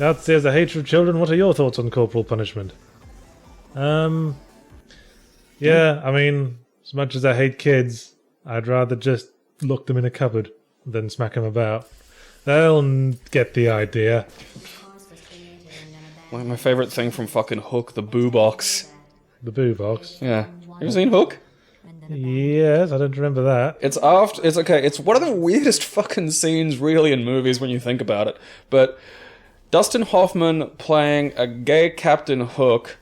That says a hatred of children. What are your thoughts on corporal punishment? Yeah, I mean, as much as I hate kids, I'd rather just lock them in a cupboard than smack them about. They'll get the idea. Like my favorite thing from fucking Hook, the boo box. The boo box. Yeah. You ever seen Hook? Yes, I don't remember that. It's okay, it's one of the weirdest fucking scenes really in movies when you think about it. But Dustin Hoffman playing a gay Captain Hook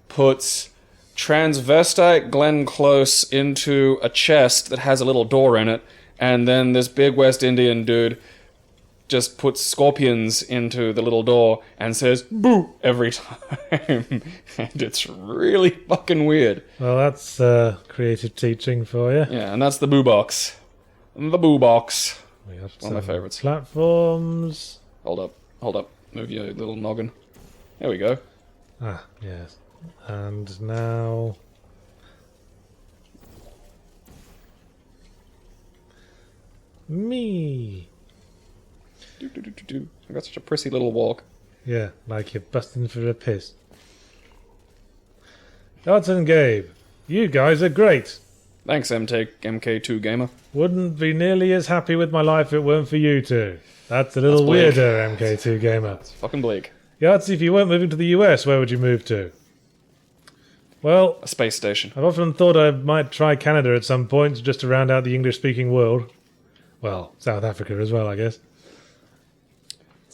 puts transvestite Glenn Close into a chest that has a little door in it, and then this big West Indian dude just puts scorpions into the little door and says boo every time. And it's really fucking weird. Well, that's creative teaching for you. Yeah, and that's the boo box. The boo box. We have One of my favorites. Platforms. Hold up. Move your little noggin. There we go. Ah, yes. And now... me. I got such a prissy little walk. Yeah, like you're busting for a piss. Dodds and Gabe, you guys are great. Thanks, MK2 Gamer. Wouldn't be nearly as happy with my life if it weren't for you two. That's a little That's bleak. weirder, MK2 Gamer. It's fucking bleak. Yahtzee, if you weren't moving to the US, where would you move to? Well, A space station. I've often thought I might try Canada at some point, just to round out the English-speaking world. Well, South Africa as well, I guess.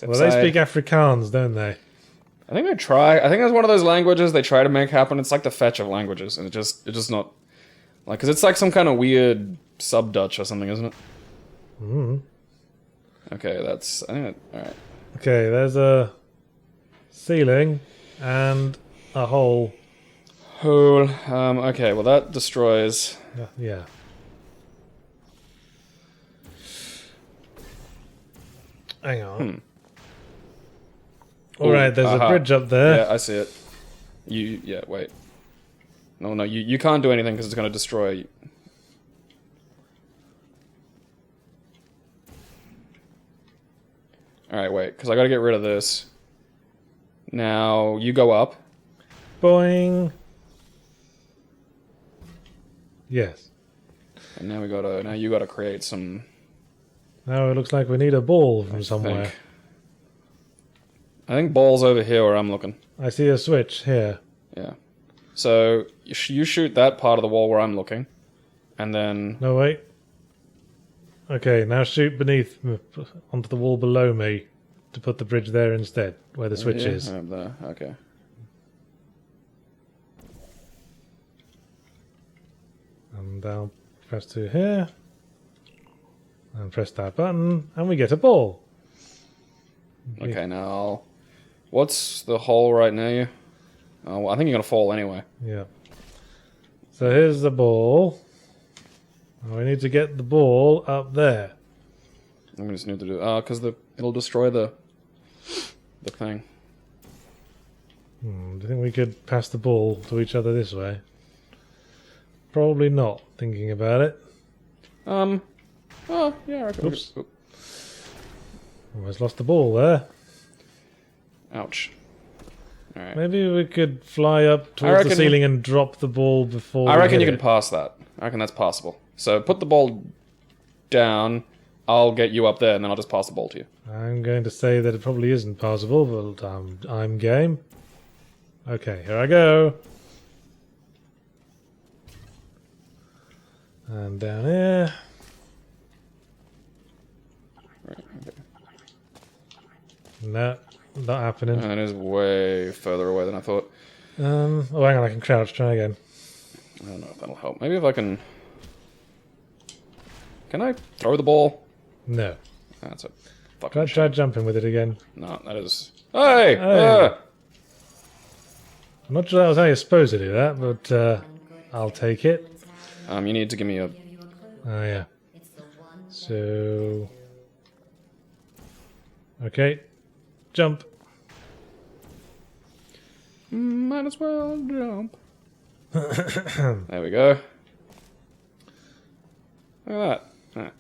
Well, they speak Afrikaans, don't they? I think they try. I think that's one of those languages they try to make happen. It's like the fetch of languages, and it's just not like, because it's like some kind of weird sub-Dutch or something, isn't it? Mm. Okay, that's. I think. All right. Okay, there's a ceiling and a hole. Hole. Okay. Well, that destroys. Yeah. Hang on. Alright, there's a bridge up there. Yeah, I see it. Yeah, wait. No, you can't do anything because it's going to destroy. Alright, wait, because I got to get rid of this. Now, you go up. Boing. Yes. And now you got to create some. Now it looks like we need a ball from somewhere. I think ball's over here where I'm looking. I see a switch here. Yeah. So, you shoot that part of the wall where I'm looking. And then... No, wait. Okay, now shoot beneath, onto the wall below me, to put the bridge there instead, where the switch is. Right there, okay. And I'll press to here. And press that button, and we get a ball. Okay, now... What's the hole right near you? Oh, well, I think you're gonna fall anyway. Yeah. So here's the ball. We need to get the ball up there. I'm just need to do because it'll destroy the thing. Do you think we could pass the ball to each other this way? Probably not, thinking about it. Oh, yeah, I reckon. Oops. Almost lost the ball there. Ouch. Alright. Maybe we could fly up towards the ceiling and drop the ball before I reckon you hit can pass that. I reckon that's possible. So put the ball down, I'll get you up there, and then I'll just pass the ball to you. I'm going to say that it probably isn't possible, but I'm game. Okay, here I go. And down here. No, not happening. That is way further away than I thought. Oh, hang on, I can crouch. Try again. I don't know if that'll help. Maybe if I can... Can I throw the ball? No. That's a fucking Try jumping with it again. No, that is... Hey! I'm not sure that was how you're supposed to do that, but I'll take it. You need to give me a... Oh, yeah. So... Okay. Jump. Might as well jump. There we go. Look at that.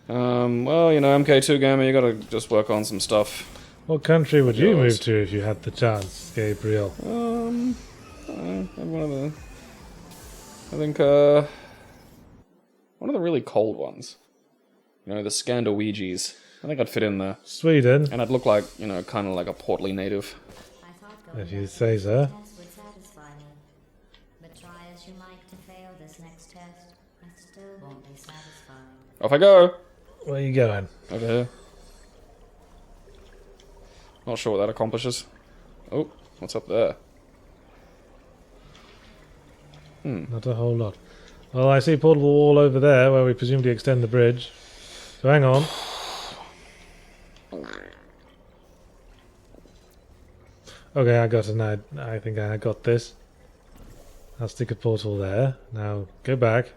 Well, you know, MK2 Gamer, you gotta just work on some stuff. What country would you Yours. move to if you had the chance, Gabriel? One of the. I think one of the really cold ones. You know, the Scandinavians. I think I'd fit in there, Sweden, and I'd look like, you know, kind of like a portly native. if you say so. Would satisfy me. But try as you might to fail this next test, I still won't be satisfying. Off I go. Where are you going? Over here. Not sure what that accomplishes. Oh, what's up there? Not a whole lot. Well, I see a portable wall over there where we presumably extend the bridge. So hang on. Okay, I got an I think I got this. I'll stick a portal there. Now, go back.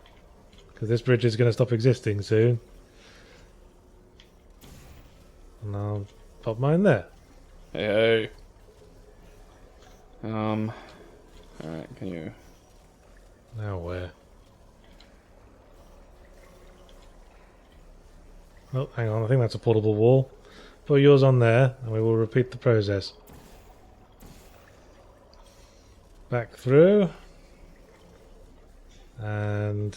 Because this bridge is going to stop existing soon. And I'll pop mine there. Hey. Alright, can you... Now where? Oh, hang on, I think that's a portable wall. Put yours on there, and we will repeat the process. Back through. And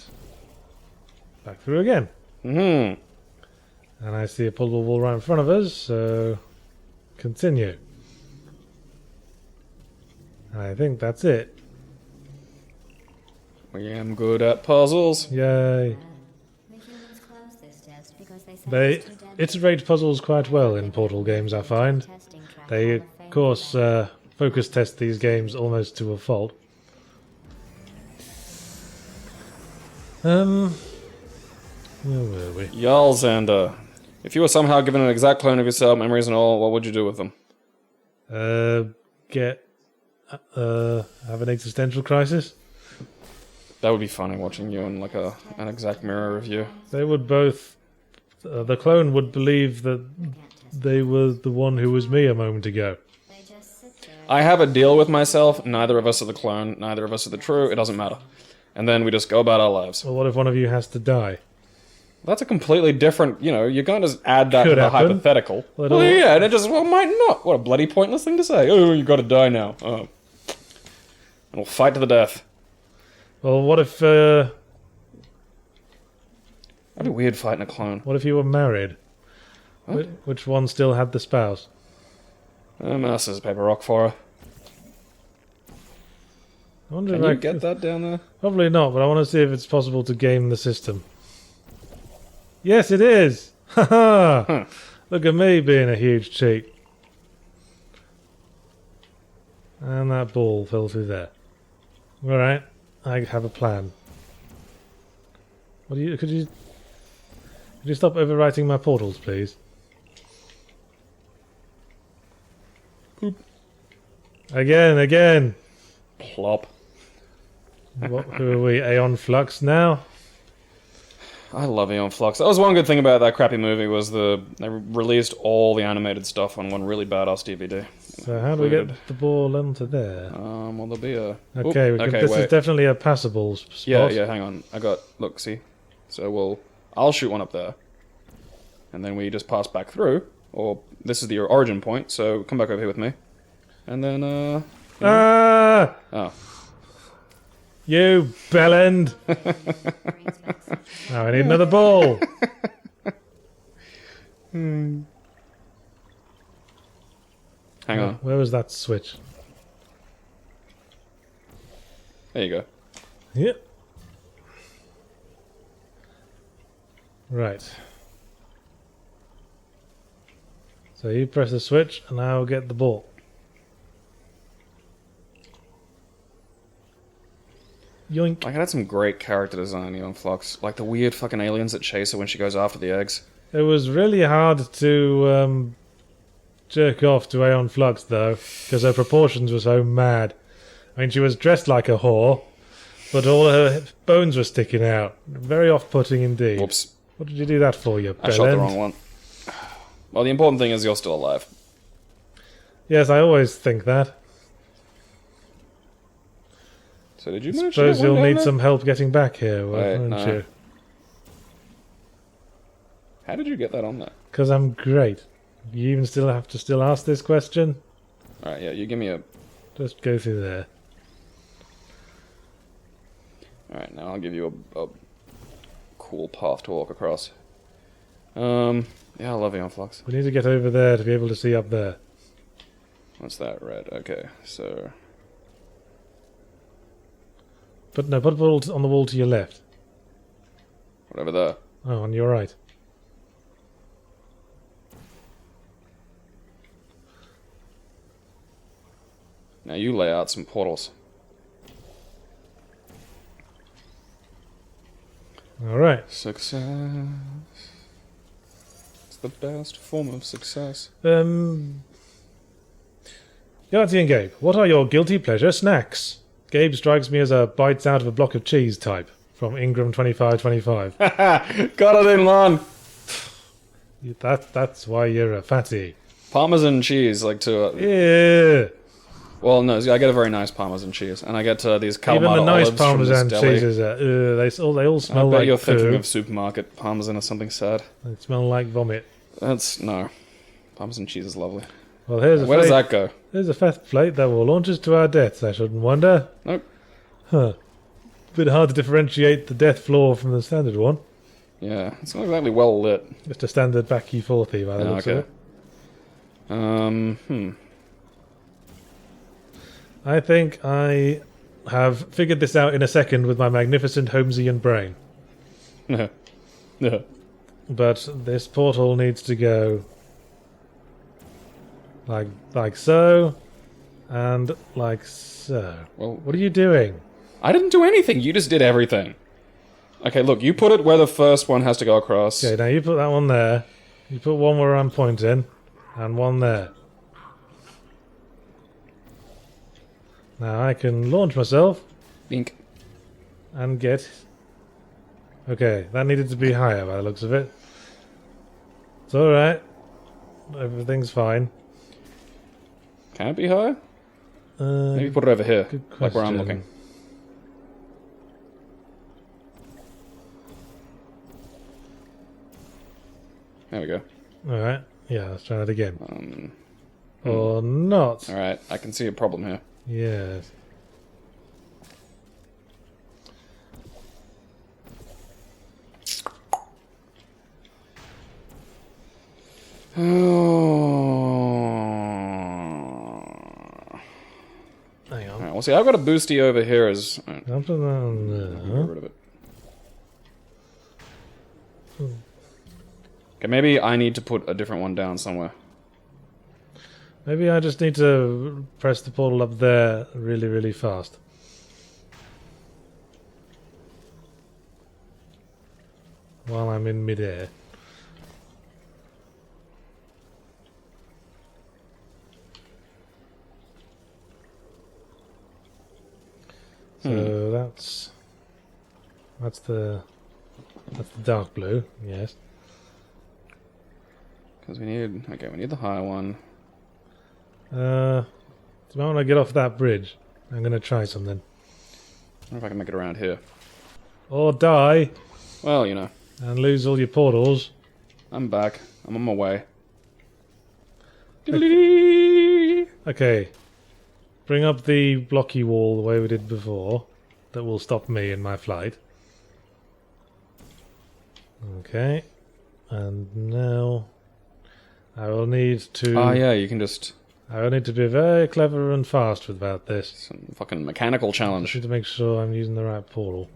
back through again. Mm-hmm. And I see a portable wall right in front of us, so continue. I think that's it. I am good at puzzles. Yay. The humans closed this test because they said They it's too deadly. iterate puzzles quite well in Portal games, I find. Testing track They, all the of course, focus test these games almost to a fault. Where were we? Yalzander. If you were somehow given an exact clone of yourself, memories and all, what would you do with them? Have an existential crisis? That would be funny, watching you in like an exact mirror review. They would both... the clone would believe that they were the one who was me a moment ago. They just sit there. I have a deal with myself. Neither of us are the clone. Neither of us are the true. It doesn't matter. And then we just go about our lives. Well, what if one of you has to die? That's a completely different, you know, you can't just add that Could to the happen. hypothetical. Well, Well, it'll- yeah, and it just, well, might not. What a bloody pointless thing to say. Oh, you gotta die now. Oh. And we'll fight to the death. Well, what if That'd be weird fighting a clone. you were married? What? Which one still had the spouse? Mouse is paper rock for her. I wonder Can if you I get that down there? Probably not, but I want to see if it's possible to game the system. Yes, it is! Haha! Huh. Look at me being a huge cheat. And that ball fell through there. Alright, I have a plan. Could you stop overwriting my portals, please? Poop. Again! Plop. Who are we? Aeon Flux now? I love Aeon Flux. That was one good thing about that crappy movie, was they released all the animated stuff on one really badass DVD. So how do we get the ball onto there? Well, there'll be a... Okay, Oop, this is wait. definitely a passable spot. Yeah, hang on. Look, see? So I'll shoot one up there. And then we just pass back through. Or, this is the origin point, so come back over here with me. And then, Ah! Oh. You bellend! Now I need another ball. Hang on. Where was that switch? There you go. Yep. Right. So you press the switch and I'll get the ball. Yoink. Like, it had some great character design, Aeon Flux. Like the weird fucking aliens that chase her when she goes after the eggs. It was really hard to jerk off to Aeon Flux though, because her proportions were so mad. I mean, she was dressed like a whore, but all her bones were sticking out. Very off-putting indeed. Whoops. What did you do that for, you I shot the bellend? wrong one. Well, the important thing is you're still alive. Yes, I always think that. So did you manage to Suppose get one you'll down need there? some help getting back here, Wait, won't no. you? How did you get that on there? Because I'm great. You even still have to still ask this question? Alright, yeah, you give me a... Just go through there. Alright, now I'll give you a cool path to walk across. Yeah, I love Aeon Flux. We need to get over there to be able to see up there. What's that? Red. Okay, so... But no, put a ball on the wall to your left. Whatever there. Oh, on your right. Now you lay out some portals. Alright. Success. It's the best form of success. Yahtzee and Gabe, what are your guilty pleasure snacks? Gabe strikes me as a bites out of a block of cheese type from Ingram 2525. Got it in, Lon! That's why you're a fatty. Parmesan cheese, like to... Yeah. Well, no, I get a very nice Parmesan cheese, and I get these Kalamata Even the nice olives from this Parmesan deli. cheeses, they all I smell bet like you're thinking poo. of supermarket Parmesan or something sad. They smell like vomit. No. Parmesan cheese is lovely. Well, here's a Where does fate. that go? Here's a fifth plate that will launch us to our deaths, I shouldn't wonder. Nope. Huh. Bit hard to differentiate the death floor from the standard one. Yeah, it's not exactly well lit. Just a standard back E40 by the looks of it. I think I have figured this out in a second with my magnificent Holmesian brain. No. But this portal needs to go like so, and like so. Well, What are you doing? I didn't do anything, you just did everything. Okay, look, you put it where the first one has to go across. Okay, now you put that one there. You put one where I'm pointing, and one there. Now I can launch myself Bink. and get... Okay, that needed to be higher by the looks of it. It's alright. Everything's fine. Can it be higher? Maybe put it over here, good like where I'm question. looking. There we go. Alright, yeah, let's try that again. Hmm. Or not. Alright, I can see a problem here. Yes. Hang on. Alright, well see, I've got a boosty over here as... Alright, I'll put that on get there. rid of it. Okay, maybe I need to put a different one down somewhere. Maybe I just need to press the portal up there really, really fast. While I'm in midair. So that's the dark blue, yes. Because we need... Okay, we need the higher one. The moment I get off that bridge, I'm gonna try something. I wonder if I can make it around here. Or die Well, you know. and lose all your portals. I'm back. I'm on my way. Okay. Bring up the blocky wall the way we did before. That will stop me in my flight. Okay. And now I will need to... Oh yeah, you can just... I will need to be very clever and fast about this. Some fucking mechanical I challenge. need to make sure I'm using the right portal.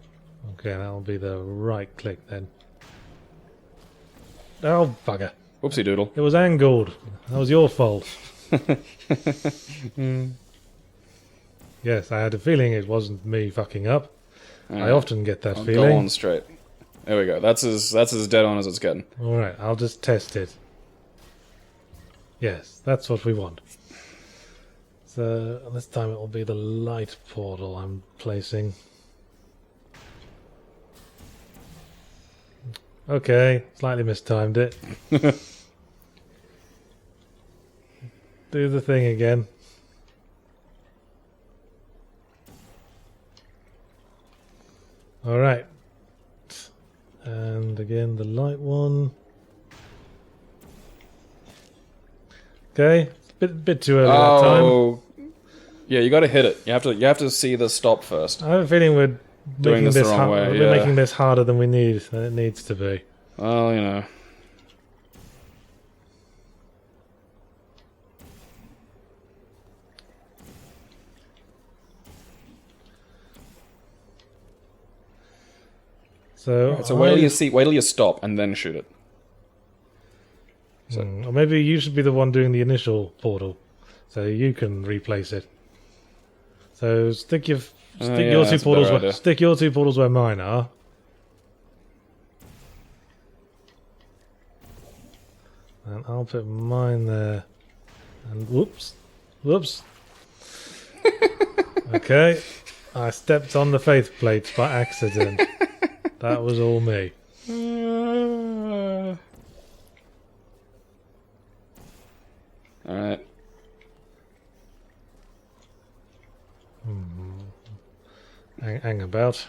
Okay, that'll be the right click then. Oh, bugger. Whoopsie doodle. It was angled. That was your fault. Yes, I had a feeling it wasn't me fucking up. I often get that I'll feeling. go on straight. There we go. That's as dead on as it's getting. Alright, I'll just test it. Yes, that's what we want. So, this time it will be the light portal I'm placing. Okay, slightly mistimed it. Do the thing again. Alright. And again the light one. Okay, bit too early that time. Oh, yeah, you got to hit it. You have to see the stop first. I have a feeling we're Doing making this the wrong way, We're yeah. making this harder than it needs to be. Well, you know. So, Right, so wait till you stop and then shoot it. or maybe you should be the one doing the initial portal, so you can replace it. So stick your yeah, that's a better idea. stick your two portals where mine are. And I'll put mine there. And whoops. Okay, I stepped on the faith plates by accident. That was all me. Alright. Hang about.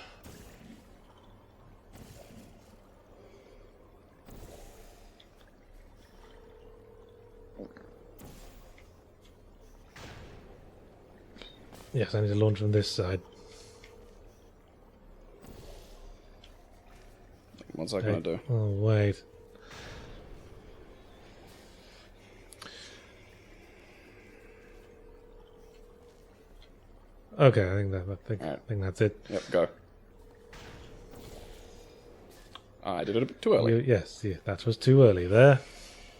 Yes, I need to launch from this side. What's that gonna do? Oh, wait. Okay, I think that's it. Yep, go. I did it a bit too early. Yes, that was too early there.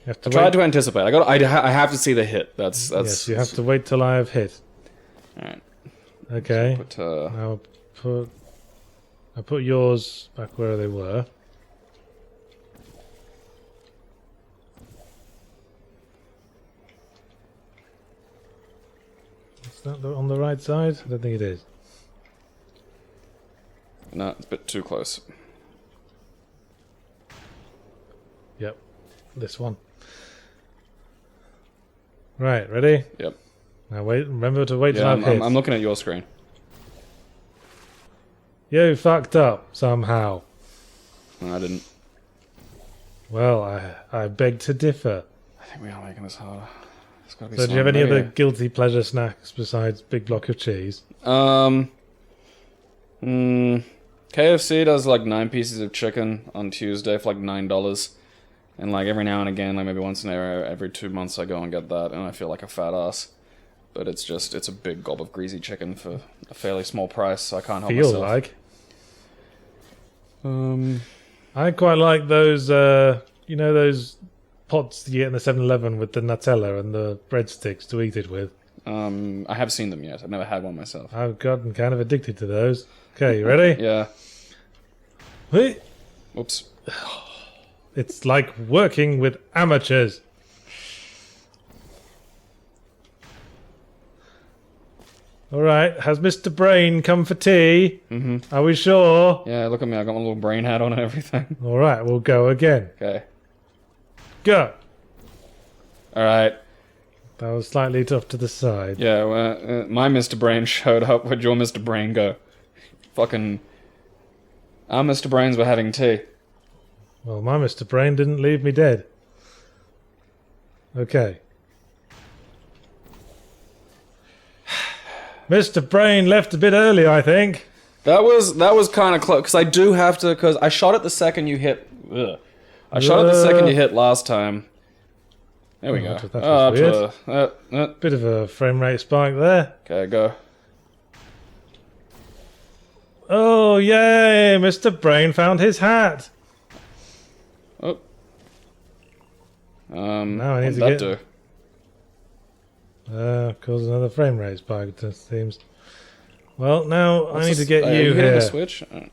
You have to Tried wait. to anticipate. I have to see the hit. That's Yes, you have to wait till I have hit. Alright. Okay. But Now I put yours back where they were. Is that on the right side? I don't think it is. no, it's a bit too close. Yep. This one. Right, ready? Yep. Now wait, remember to wait till Yeah, I've hit. I'm looking at your screen. You fucked up somehow. No, I didn't. Well, I beg to differ. I think we are making this harder. There's gotta be So do you have any something other here. guilty pleasure snacks besides big block of cheese? KFC does like 9 pieces of chicken on Tuesday for like $9. And like every now and again, like maybe once in every 2 months I go and get that and I feel like a fat ass. But it's a big gob of greasy chicken for a fairly small price, so I can't help Feel myself. like. Um, I quite like those, those pots you get in the 7-Eleven with the Nutella and the breadsticks to eat it with. I have seen them yet. I've never had one myself. I've gotten kind of addicted to those. Okay, you ready? Yeah. Wait. Oops. It's like working with amateurs. Alright, has Mr. Brain come for tea? Mm-hmm. Are we sure? Yeah, look at me. I got my little brain hat on and everything. Alright, we'll go again. Okay. Go! Alright. That was slightly tough to the side. Yeah, well, my Mr. Brain showed up. Where'd your Mr. Brain go? Fucking... Our Mr. Brains were having tea. Well, my Mr. Brain didn't leave me dead. Okay. Mr. Brain left a bit early, I think. That was kind of close, because I do have to, because I shot it the second you hit... Ugh. I shot it the second you hit last time. There we go. That was weird. Bit of a frame rate spike there. Okay, go. Oh, yay! Mr. Brain found his hat. Oh. Now I need what'd to that get- do? Cause another frame rate spike, it seems. Well, now I need to get Are you hitting here. the switch? I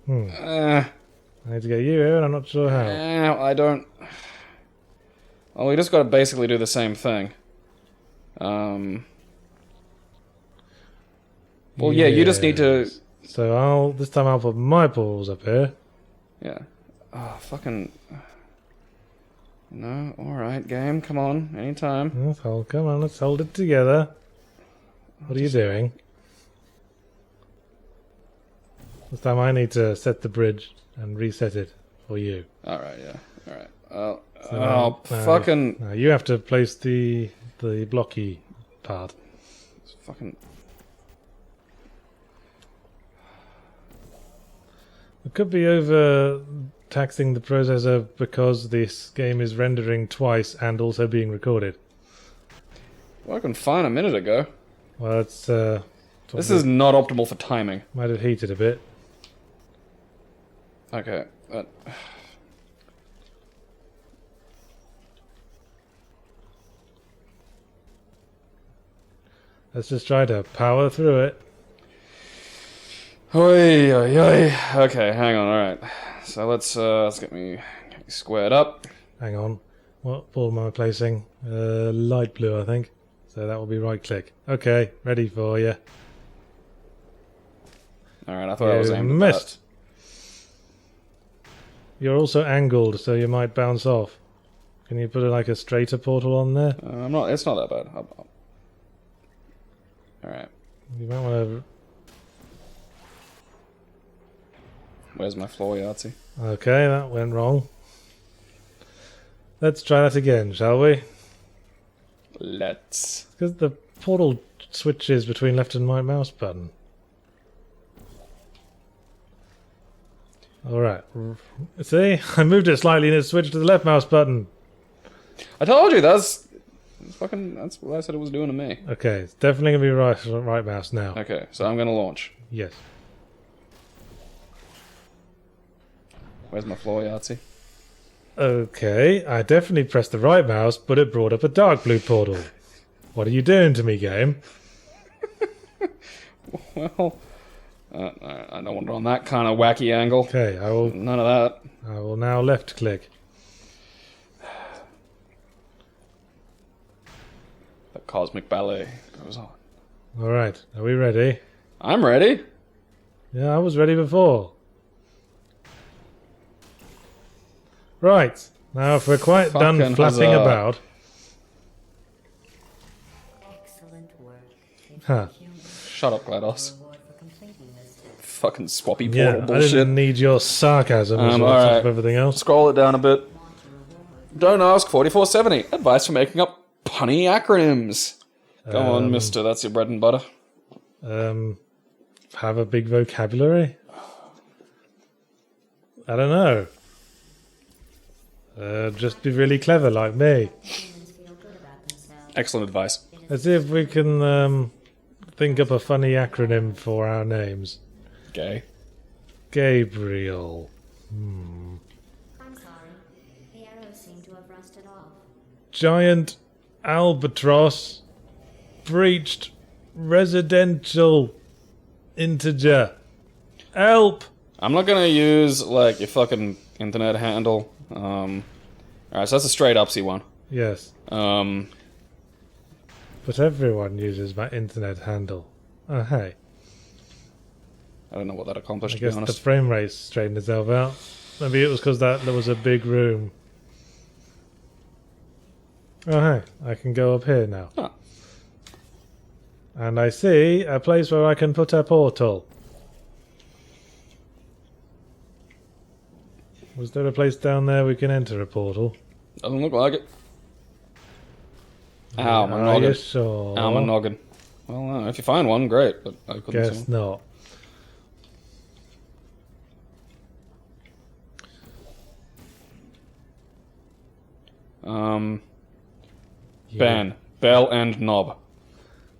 need to get you here, and I'm not sure how. I don't... Well, we just got to basically do the same thing. Well, yeah, you just need to... Yes. So this time I'll put my balls up here. Yeah. Oh, fucking... No, alright, game, come on, anytime. Come on, let's hold it together. What are you doing? This time I need to set the bridge and reset it for you. Alright, yeah. Alright. No, fucking... No, you have to place the blocky part. Fucking... It could be overtaxing the processor because this game is rendering twice and also being recorded. Working fine a minute ago. Well, it's This is not optimal for timing. might have heated a bit. Okay. Let's just try to power through it. Oi, oi, oi. Okay, hang on. Alright. So let's get me squared up. Hang on. What ball am I placing? Light blue, I think. So that will be right click. Okay, ready for you. Alright, I thought I was aimed at missed. You're also angled, so you might bounce off. Can you put like a straighter portal on there? that. I'm not. It's not that bad. Alright. You might want to. Where's my floor, Yahtzee? Okay, that went wrong. Let's try that again, shall we? Let's. Because the portal switches between left and right mouse button. Alright. See? I moved it slightly and it switched to the left mouse button. I told you that's what I said it was doing to me. Okay, it's definitely going to be right mouse now. Okay, so I'm gonna launch. Yes. Where's my floor, Yahtzee? Okay, I definitely pressed the right mouse, but it brought up a dark blue portal. What are you doing to me, game? Well, I don't want it on that kind of wacky angle. Okay, None of that. I will now left click. The cosmic ballet goes on. Alright, are we ready? I'm ready. Yeah, I was ready before. Right, now if we're quite done Fucking flapping huzzah. about... Excellent work. Huh. Shut up, GLaDOS. Reward for completing this test. Fucking swappy Yeah, portal I bullshit. didn't need your sarcasm as well alright. as everything else. Scroll it down a bit. Don't ask 4470. Advice for making up punny acronyms. Go on, mister. That's your bread and butter. Have a big vocabulary? I don't know. Just be really clever like me. Humans feel good about themselves. Excellent advice. Let's see if we can think up a funny acronym for our names. Gay. Gabriel. I'm sorry. The arrows seem to have rusted off. Giant albatross. Breached residential integer. Help! I'm not gonna use, like, your fucking internet handle. Alright, so that's a straight upsy one. Yes, but everyone uses my internet handle. Oh, hey. I don't know what that accomplished, I to be guess the honest. frame rate straightened itself out. Maybe it was because there was a big room. Oh, hey, I can go up here now. Huh. And I see a place where I can put a portal. Was there a place down there we can enter a portal? Doesn't look like it. Ow, my Are noggin. you sure? Ow, my noggin. Well, if you find one, great, but I couldn't see Guess one. not. Yeah. Ben. Bell and knob.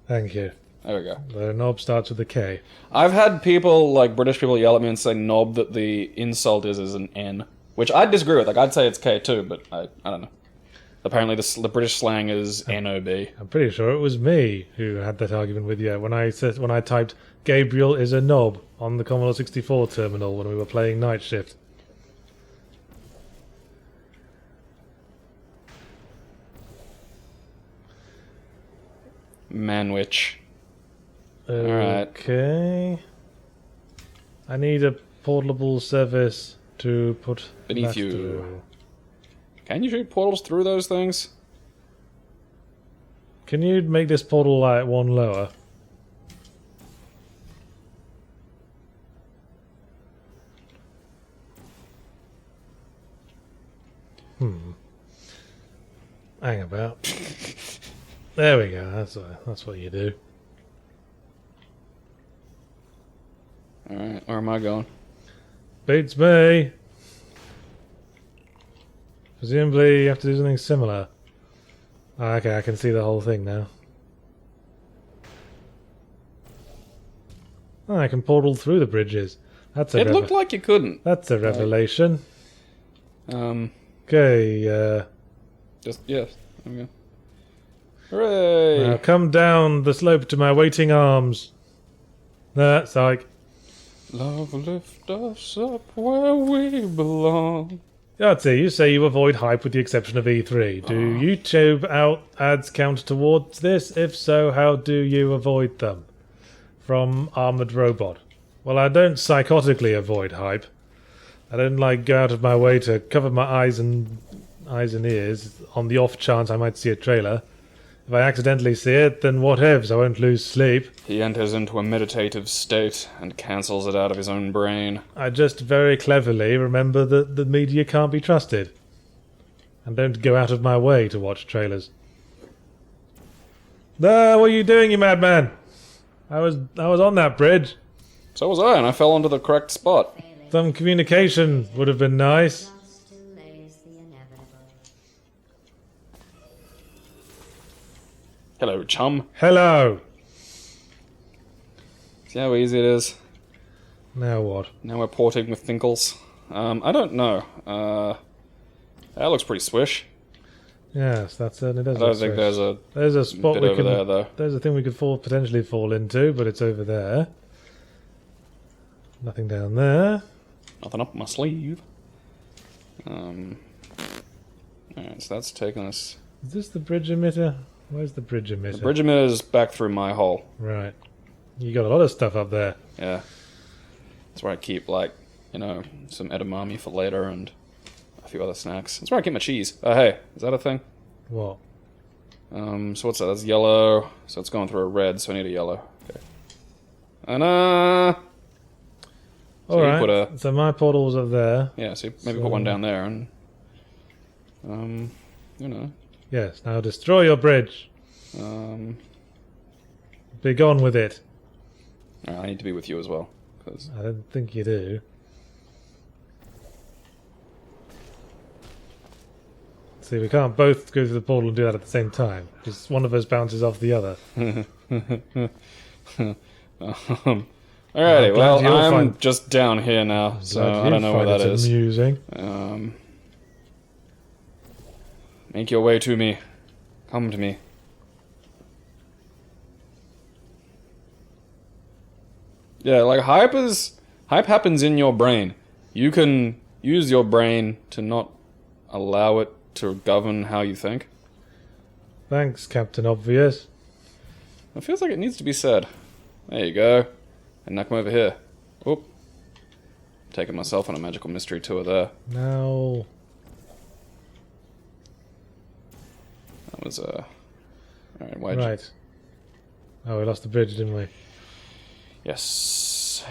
Thank you. There we go. The knob starts with a K. I've had people, like British people, yell at me and say knob that the insult is an N, which I disagree with. Like, I'd say it's K too, but I don't know. Apparently, the British slang is NOB. I'm pretty sure it was me who had that argument with you when I typed Gabriel is a knob on the Commodore 64 terminal when we were playing Night Shift. Manwich. Alright. Okay. I need a portable service to put Beneath that you. through. Can you shoot portals through those things? Can you make this portal like one lower? Hang about. There we go. That's what you do. Alright, where am I going? Beats me. Presumably you have to do something similar. Ah, okay, I can see the whole thing now. Oh, I can portal through the bridges. That's a It looked like you couldn't. That's a revelation. Um, Okay, just, yes. There we go. Hooray! now come down the slope to my waiting arms. That's like... Love lift us up where we belong. Yahtzee, you say you avoid hype with the exception of E3. Do YouTube ads count towards this? If so, how do you avoid them? From Armored Robot. Well, I don't psychotically avoid hype. I don't go out of my way to cover my eyes and ears on the off chance I might see a trailer. If I accidentally see it, then whatevs, I won't lose sleep. He enters into a meditative state and cancels it out of his own brain. I just very cleverly remember that the media can't be trusted. And don't go out of my way to watch trailers. Ah, what are you doing, you madman? I was on that bridge. So was I, and I fell onto the correct spot. Some communication would have been nice. Just delays the inevitable. Hello, chum. Hello. See how easy it is? Now what? Now we're porting with Thinkles. I don't know. That looks pretty swish. Yes, that certainly does. I don't look think swish. there's a a spot bit we over can. there, though. There's a thing we could potentially fall into, but it's over there. Nothing down there. Nothing up my sleeve. Alright, so that's taking us... Is this the bridge emitter? Where's the bridge emitter? The bridge emitter is back through my hole. Right. You got a lot of stuff up there. Yeah. That's where I keep, like, you know, some edamame for later and a few other snacks. That's where I keep my cheese. Oh, hey, is that a thing? What? So what's that? That's yellow. So it's going through a red, so I need a yellow. Okay. And, so you Alright, put a... so my portal's up there. Yeah, so maybe put one down there and... you know... Yes, now destroy your bridge. Be gone with it. I need to be with you as well, because... I don't think you do. See, we can't both go through the portal and do that at the same time, because one of us bounces off the other. Alrighty, well, you'll I'm find- just down here now, so I don't know where that is. Amusing. Make your way to me. Come to me. Yeah, like hype happens in your brain. You can use your brain to not allow it to govern how you think. Thanks, Captain Obvious. It feels like it needs to be said. There you go. And now come over here. Oop. Taking myself on a magical mystery tour there. Now... That was, Alright, why'd Right. Oh, we lost the bridge, didn't we? Yes.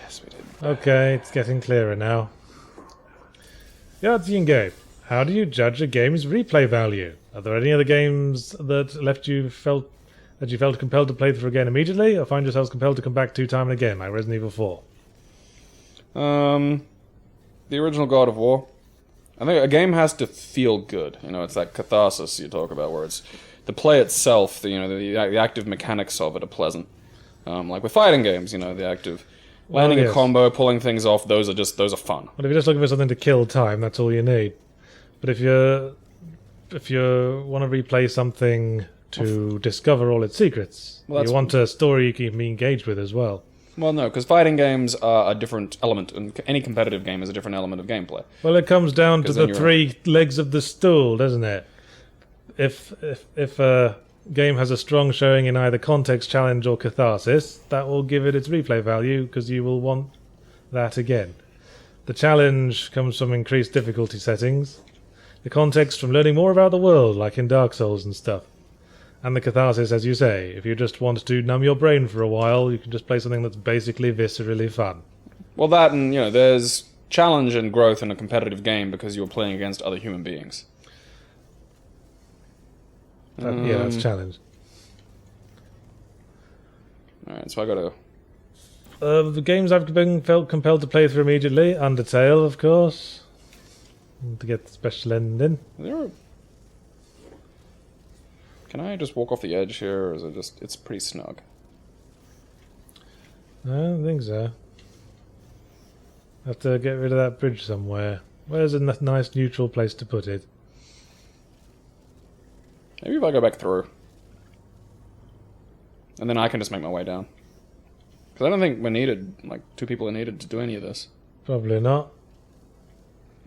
Yes, we did. Okay, it's getting clearer now. Yahtzee and Gabe, how do you judge a game's replay value? Are there any other games that you felt compelled to play through again immediately, or find yourselves compelled to come back to time and again, like Resident Evil 4? The original God of War. I think a game has to feel good. You know, it's that catharsis you talk about, where it's the play itself, the active mechanics of it are pleasant. Like with fighting games, the active landing a combo, pulling things off, those are fun. Well, if you're just looking for something to kill time, that's all you need. But if you want to replay something to discover all its secrets, you want a story you can be engaged with as well. Well, no, because fighting games are a different element, and any competitive game is a different element of gameplay. Well, it comes down to the three legs of the stool, doesn't it? If a game has a strong showing in either context, challenge, or catharsis, that will give it its replay value, because you will want that again. The challenge comes from increased difficulty settings. The context from learning more about the world, like in Dark Souls and stuff. And the catharsis, as you say, if you just want to numb your brain for a while, you can just play something that's basically viscerally fun. Well, that and, there's challenge and growth in a competitive game because you're playing against other human beings. Yeah, that's challenge. Alright, so I gotta... The games I've been felt compelled to play through immediately. Undertale, of course. To get the special ending. Is there a... Can I just walk off the edge here, or is it just... It's pretty snug. I don't think so. Have to get rid of that bridge somewhere. Where's a nice neutral place to put it? Maybe if I go back through. And then I can just make my way down. Because I don't think we're needed, like, 2 people are needed to do any of this. Probably not.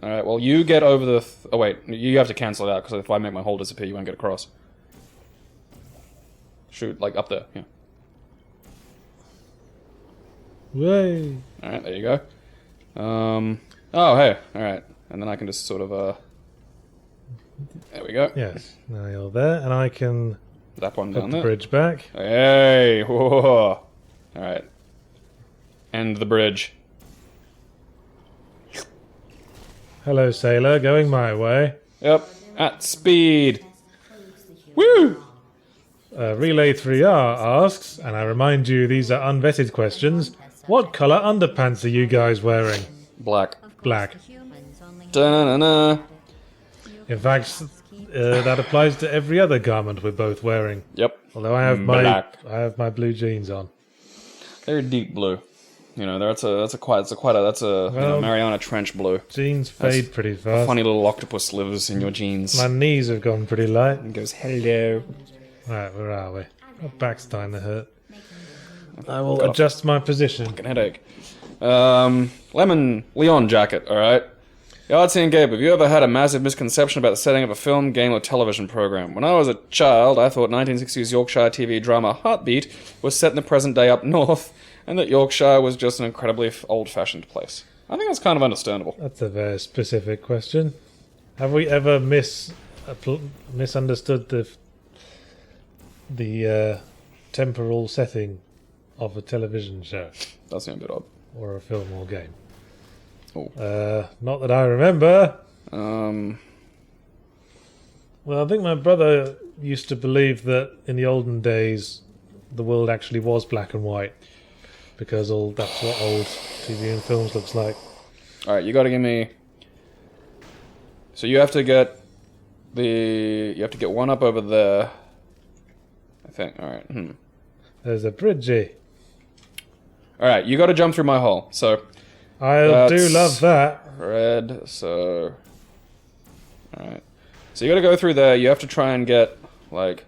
Alright, well, you get over the... oh, wait, you have to cancel it out, because if I make my hole disappear, you won't get across. Shoot, like, up there, yeah. Way. Alright, there you go. Oh, hey, alright. And then I can just sort of, there we go. Yes, now you're there, and I can That one put down the there. bridge back. Hey, whoa. Alright. End the bridge. Hello, sailor, going my way. Yep, at speed. Woo! Relay 3R asks, and I remind you these are unvetted questions, what colour underpants are you guys wearing? Black. Black. Da-na-na. In fact, that applies to every other garment we're both wearing. Yep. Although I have Black. my blue jeans on. They're deep blue. You know, that's a Mariana Trench blue. Jeans fade pretty A fast. funny little octopus lives in your jeans. My knees have gone pretty light. And goes, hello. Right, where are we? My back's starting to hurt. I will adjust my position. Fucking headache. Leon jacket, alright? Yahtzee and Gabe, have you ever had a massive misconception about the setting of a film, game, or television program? When I was a child, I thought 1960s Yorkshire TV drama Heartbeat was set in the present day up north, and that Yorkshire was just an incredibly old-fashioned place. I think that's kind of understandable. That's a very specific question. Have we ever misunderstood the temporal setting of a television show That seemed a bit odd. or a film or game? Oh. Not that I remember. Um, Well, I think my brother used to believe that in the olden days the world actually was black and white because that's what old TV and films looks like. Alright, you gotta give me... So you have to get one up over there. I think, alright. There's a bridgey. Alright, you gotta jump through my hole. So, I do That's- love that. red, so... Alright. So you gotta go through there, you have to try and get, like,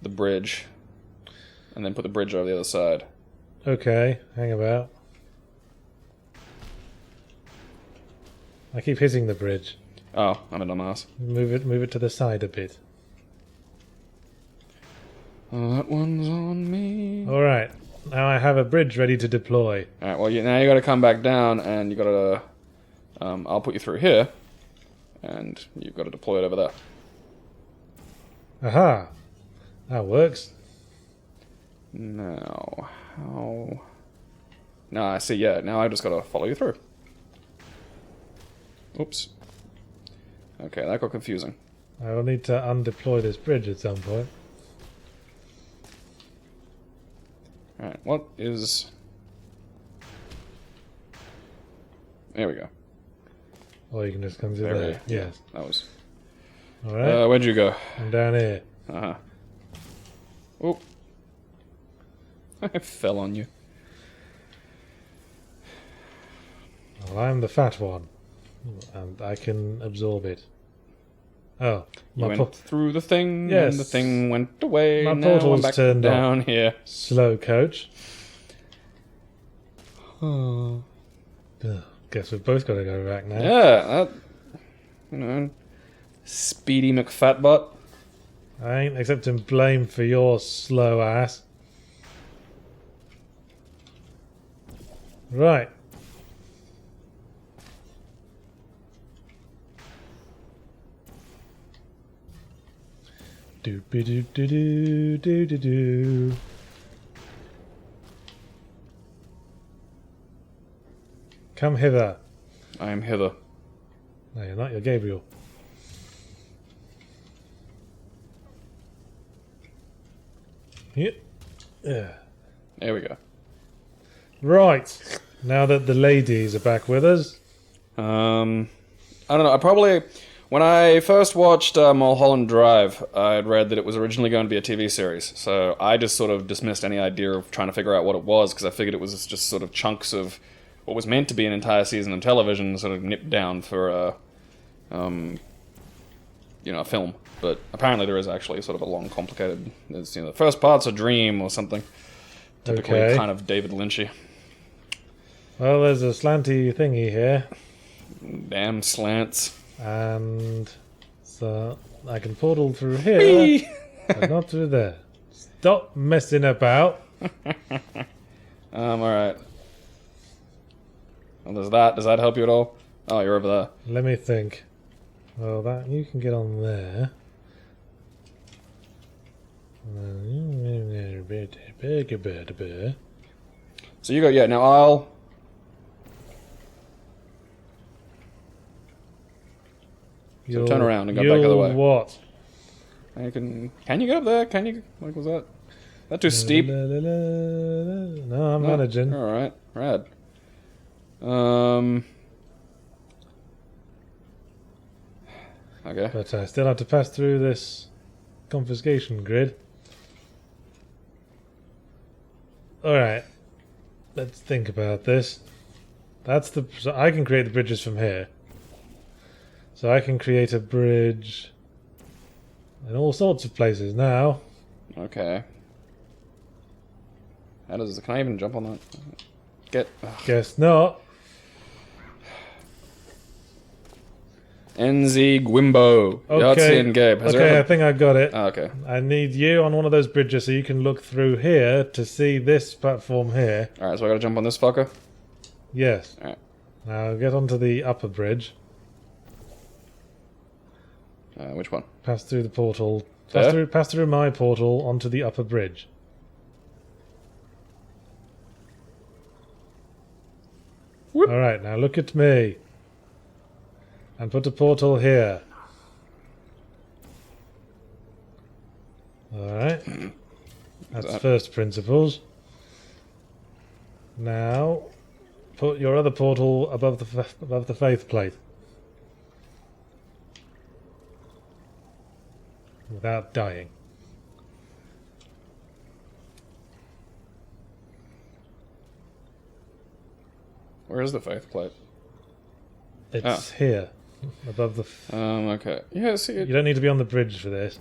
the bridge. And then put the bridge over the other side. Okay, hang about. I keep hitting the bridge. Oh, I'm a dumbass. Move it to the side a bit. Oh, that one's on me. Alright, now I have a bridge ready to deploy. Alright, well, now you gotta come back down, and you gotta... I'll put you through here. And you've got to deploy it over there. Aha! That works. Now, how... No, I see, yeah, now I just gotta follow you through. Oops. Okay, that got confusing. I will need to undeploy this bridge at some point. Alright, what is... There we go. Or you can just come through There we there. go. Yes. That was... Alright, where'd you go? I'm down here. Uh-huh. Oh. I fell on you. Well, I'm the fat one. And I can absorb it. Oh, You my went through the thing, Yes. and the thing went away. My now I'm portal's back turned down here. slow coach. Oh. Ugh, guess we've both got to go back now. Yeah, that... You know... Speedy McFatbutt. I ain't accepting blame for your slow ass. Right. Do be do do do do do do. Come hither. I am hither. No, you're not. You're Gabriel. Yeah. Yeah. There we go. Right. Now that the ladies are back with us. I don't know. I probably, when I first watched Mulholland Drive, I'd read that it was originally going to be a TV series. So I just sort of dismissed any idea of trying to figure out what it was, because I figured it was just sort of chunks of what was meant to be an entire season of television, sort of nipped down for a film. But apparently there is actually sort of a long, complicated. It's, the first part's a dream or something. Typically, Okay. kind of David Lynchy. Well, there's a slanty thingy here. Damn slants. And so I can portal through here, but not through there. Stop messing about. Alright. Well, does that help you at all? Oh, you're over there. Let me think. Well, that you can get on there. So you go, yeah, now I'll... So turn around and go back the other way. What? Can you get up there? Can you... Like, was that too steep? No, I'm managing. Alright, rad. Okay. But I still have to pass through this confiscation grid. Alright. Let's think about this. So I can create the bridges from here. So I can create a bridge in all sorts of places now. Okay. Can I even jump on that? Guess not. NZ Gwimbo. Yahtzee and Gabe. I think I got it. Oh, okay. I need you on one of those bridges so you can look through here to see this platform here. Alright, so I gotta jump on this fucker? Yes. Alright. Now get onto the upper bridge. Which one? Pass through the portal. There? Pass through my portal onto the upper bridge. Whoop. Alright, now look at me. And put a portal here. Alright. That's first principles. Now, put your other portal above the faith plate. Without dying. Where is the faith plate? It's here. Above the... Okay. Yeah, see You it. don't need to be on the bridge for this.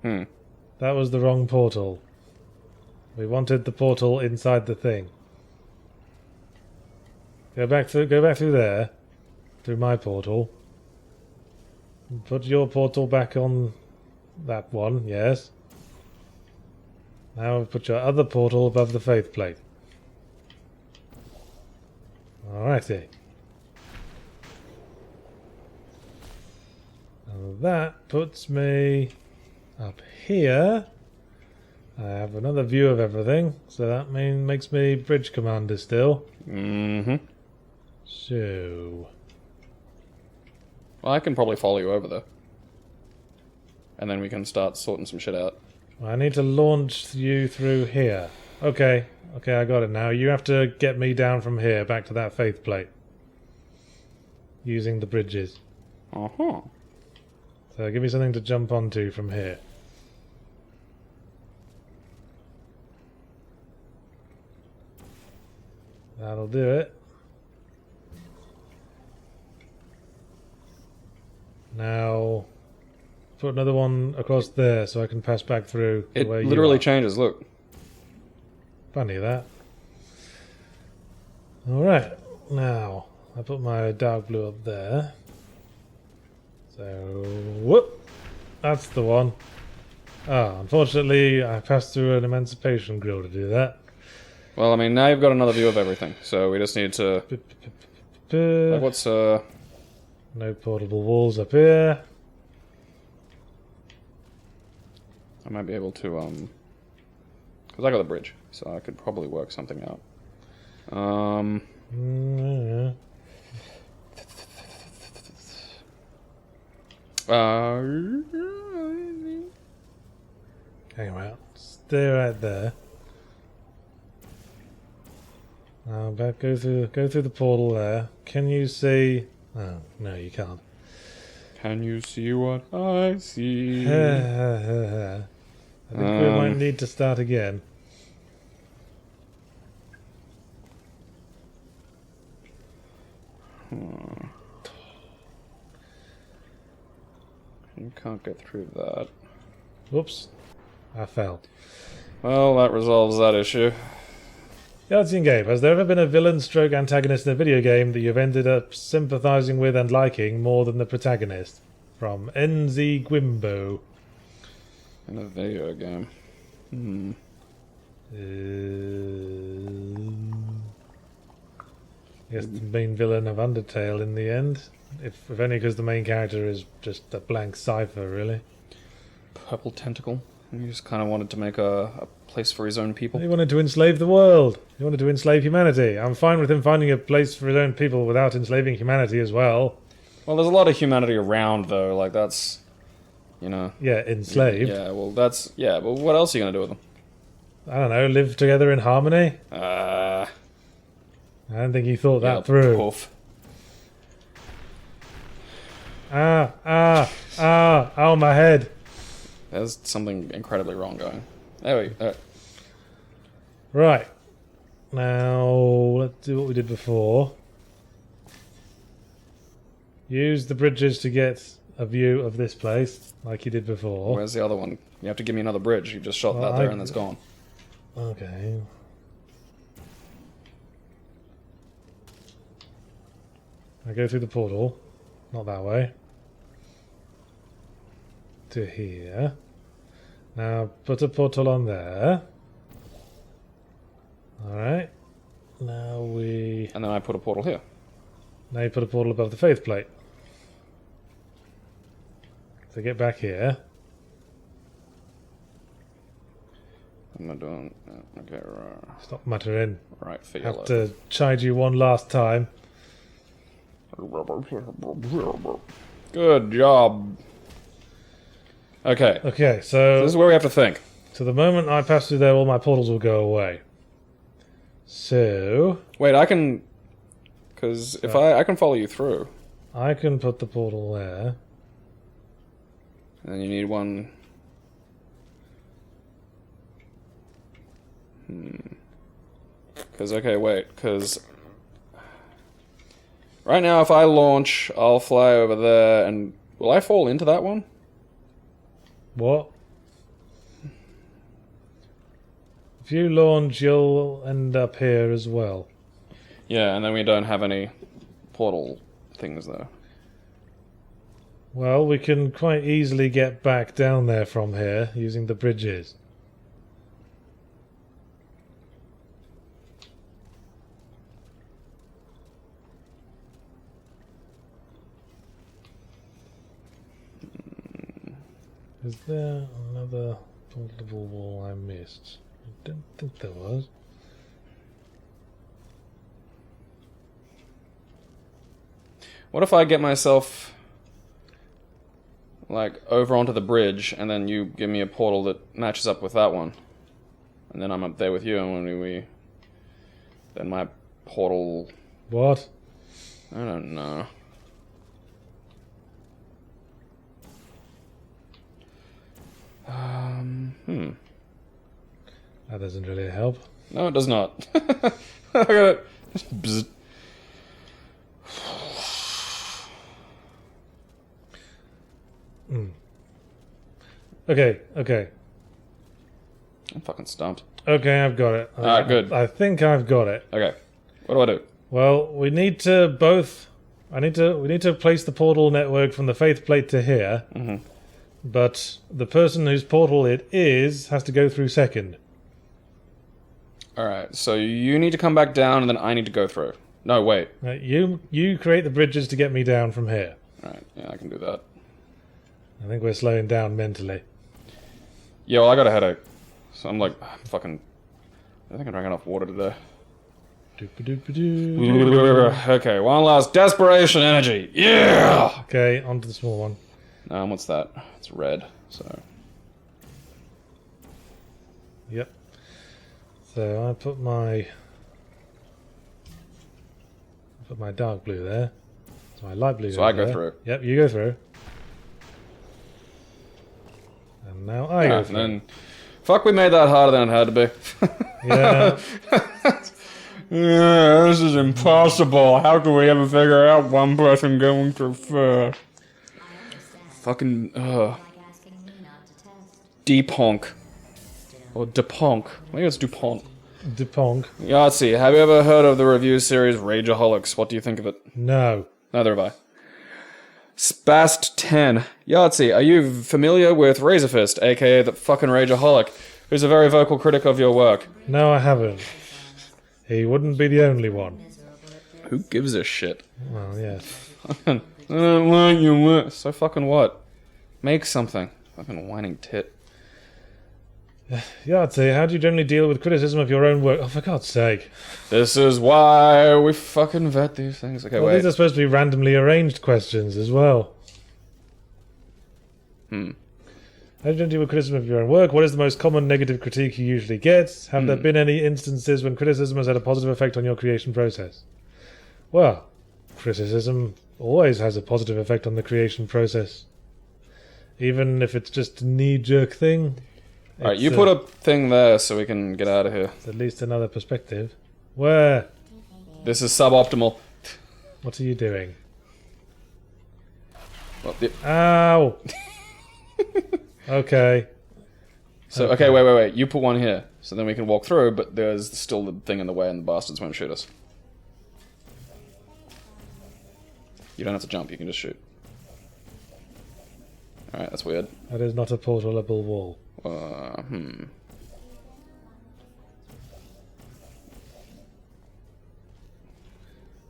That was the wrong portal. We wanted the portal inside the thing. Go back through there. Through my portal. Put your portal back on that one, yes. Now put your other portal above the faith plate. Alrighty. And that puts me up here. I have another view of everything, so that makes me bridge commander still. Mm-hmm. So... Well, I can probably follow you over there. And then we can start sorting some shit out. I need to launch you through here. Okay, I got it now. You have to get me down from here back to that faith plate. Using the bridges. Uh-huh. So give me something to jump onto from here. That'll do it. Now, put another one across there so I can pass back through the It way literally you are. changes, look. Funny that. Alright, now, I put my dark blue up there. So, whoop! That's the one. Ah, unfortunately, I passed through an emancipation grill to do that. Well, I mean, now you've got another view of everything, so we just need to... Like, what's, No portable walls up here. I might be able to, because I got the bridge, so I could probably work something out. Yeah. Okay, well, stay right there. Now, go through the portal there. Can you see? Oh no, you can't. Can you see what I see? I think we might need to start again. You can't get through that. Whoops, I fell. Well, that resolves that issue. Yahtzee Gabe, has there ever been a villain stroke antagonist in a video game that you've ended up sympathizing with and liking more than the protagonist? From NZ Gwimbo. In a video game. I guess the main villain of Undertale in the end. If only because the main character is just a blank cipher, really. Purple tentacle. He just kind of wanted to make a place for his own people. He wanted to enslave the world. He wanted to enslave humanity. I'm fine with him finding a place for his own people without enslaving humanity as well. Well, there's a lot of humanity around, though. Like, that's... You know... Yeah, enslaved. Yeah, well, that's... Yeah, but what else are you going to do with them? I don't know, live together in harmony? Uh... I don't think he thought Yeah, that through. poof. Oh, my head. There's something incredibly wrong going. There we go. Right. Now, let's do what we did before. Use the bridges to get a view of this place, like you did before. Where's the other one? You have to give me another bridge. You just shot Well, that there and it's gone. Okay. I go through the portal. Not that way. To here. Now, put a portal on there. Alright. Now we... And then I put a portal here. Now you put a portal above the faith plate. So get back here. I'm not doing... Okay, right. Stop muttering. Right, figure Have to chide you one last time. Good job. Okay. Okay, so... This is where we have to think. So the moment I pass through there, all my portals will go away. So... Wait, I can... Because if I can follow you through. I can put the portal there. And then you need one... Because, okay, wait, because... Right now, if I launch, I'll fly over there, and... Will I fall into that one? What? If you launch, you'll end up here as well. Yeah, and then we don't have any portal things there. Well, we can quite easily get back down there from here using the bridges. Is there another portable wall I missed? I don't think there was. What if I get myself... like, over onto the bridge, and then you give me a portal that matches up with that one? And then I'm up there with you, and when we... Then my portal... What? I don't know. That doesn't really help. No, it does not. I got it. Bzz. Okay. I'm fucking stumped. Okay, I've got it. Alright, good. I think I've got it. Okay. What do I do? Well, we need to both... we need to place the portal network from the faith plate to here. Mm-hmm. But the person whose portal it is has to go through second. Alright, so you need to come back down, and then I need to go through. No, wait. You create the bridges to get me down from here. Alright, yeah, I can do that. I think we're slowing down mentally. Yeah, well, I got a headache. So I'm like, fucking... I think I drank enough water today. Doop-a-doop-a-doo. Okay, one last desperation energy. Yeah! Okay, on to the small one. What's that? It's red, so... Yep. So I put my dark blue there. So my light blue. So I goes go there. through. Yep, you go through. And now I go through. And then, fuck, we made that harder than it had to be. Yeah. Yeah, this is impossible. How can we ever figure out one person going through first? Fucking, Like asking me not to test. Deponk. Or Deponk. Maybe it's Dupont. Dupont. Yahtzee, have you ever heard of the review series Rageaholics? What do you think of it? No. Neither have I. Spast10. Yahtzee, are you familiar with Razorfist, aka the fucking Rageaholic, who's a very vocal critic of your work? No, I haven't. He wouldn't be the only one. Who gives a shit? Well, yes. I don't want your work. So fucking what? Make something. Fucking whining tit. Yahtzee, how do you generally deal with criticism of your own work? Oh, for God's sake. This is why we fucking vet these things. Okay, Well, wait. these are supposed to be randomly arranged questions as well. How do you deal with criticism of your own work? What is the most common negative critique you usually get? Have there been any instances when criticism has had a positive effect on your creation process? Well, criticism always has a positive effect on the creation process. Even if it's just a knee-jerk thing. Alright, you it's, put a thing there so we can get out of here. it's at least another perspective. Where? This is suboptimal. What are you doing? Well, Ow! Okay. so, okay, wait. You put one here. So then we can walk through, but there's still the thing in the way and the bastards won't shoot us. You don't have to jump, you can just shoot. Alright, that's weird. That is not a portable wall.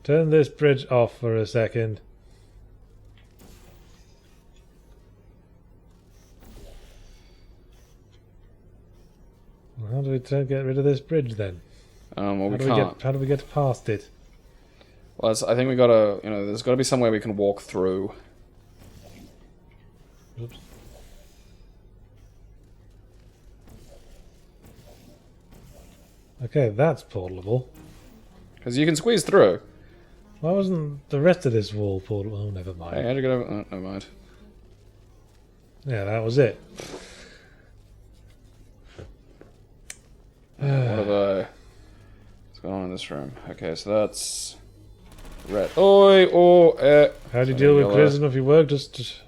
Turn this bridge off for a second. How do we get rid of this bridge then? Well, we can't. How do we get past it? Well, I think we gotta, there's gotta be somewhere we can walk through. Oops. Okay, that's portable. Because you can squeeze through. Why wasn't the rest of this wall portable? Oh, never Hey, mind. how'd you get over? Oh, never mind. Yeah, that was it. What have I... What's going on in this room? Okay, so that's... Red. Oi, How do you deal with yellow. criticism of your work? Just,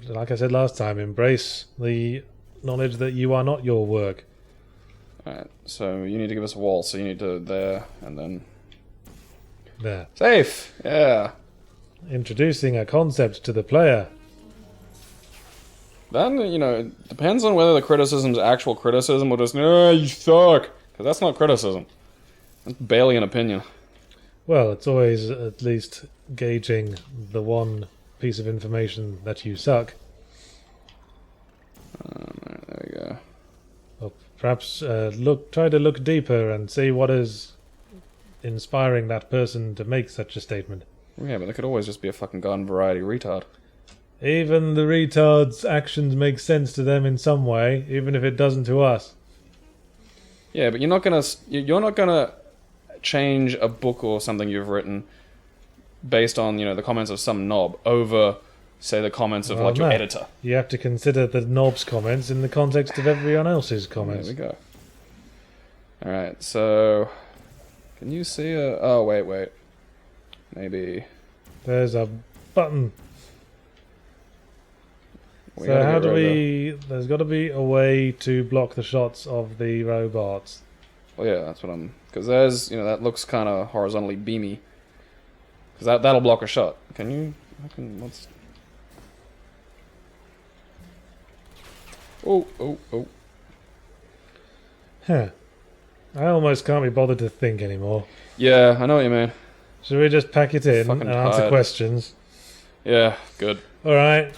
like I said last time, embrace the knowledge that you are not your work. Alright, so you need to give us a wall, so you need to there, and then... There. Safe! Yeah. Introducing a concept to the player. Then, it depends on whether the criticism's actual criticism or just, you suck! Because that's not criticism. That's barely an opinion. Well, it's always at least gauging the one piece of information that you suck. There we go. Or perhaps try to look deeper and see what is inspiring that person to make such a statement. Yeah, but it could always just be a fucking garden variety retard. Even the retard's actions make sense to them in some way, even if it doesn't to us. Yeah, but you're not gonna change a book or something you've written based on, the comments of some knob over, say, the comments of, your no. editor. You have to consider the knob's comments in the context of everyone else's comments. There we go. Alright, so... Can you see a... Oh, wait. Maybe... There's a button. We So gotta how get do rid of we... There's got to be a way to block the shots of the robots. Well, yeah, that's what I'm... Because there's, that looks kind of horizontally beamy. Because that'll block a shot. Can you... What's... Oh. Huh. I almost can't be bothered to think anymore. Yeah, I know what you mean. Should we just pack it in Fucking and answer tired. questions? Yeah, good. Alright.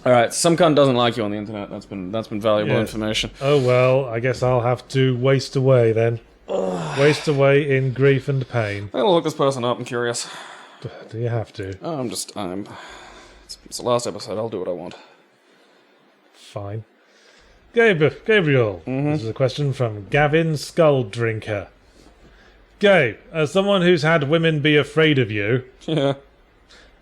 Alright, some cunt doesn't like you on the internet. That's been valuable Yeah. information. Oh well, I guess I'll have to waste away then. Waste away in grief and pain. I'm gonna look this person up, I'm curious. Do you have to? It's the last episode, I'll do what I want. Fine. Gabriel. This is a question from Gavin Skulldrinker. Gabe, as someone who's had women be afraid of you, Yeah.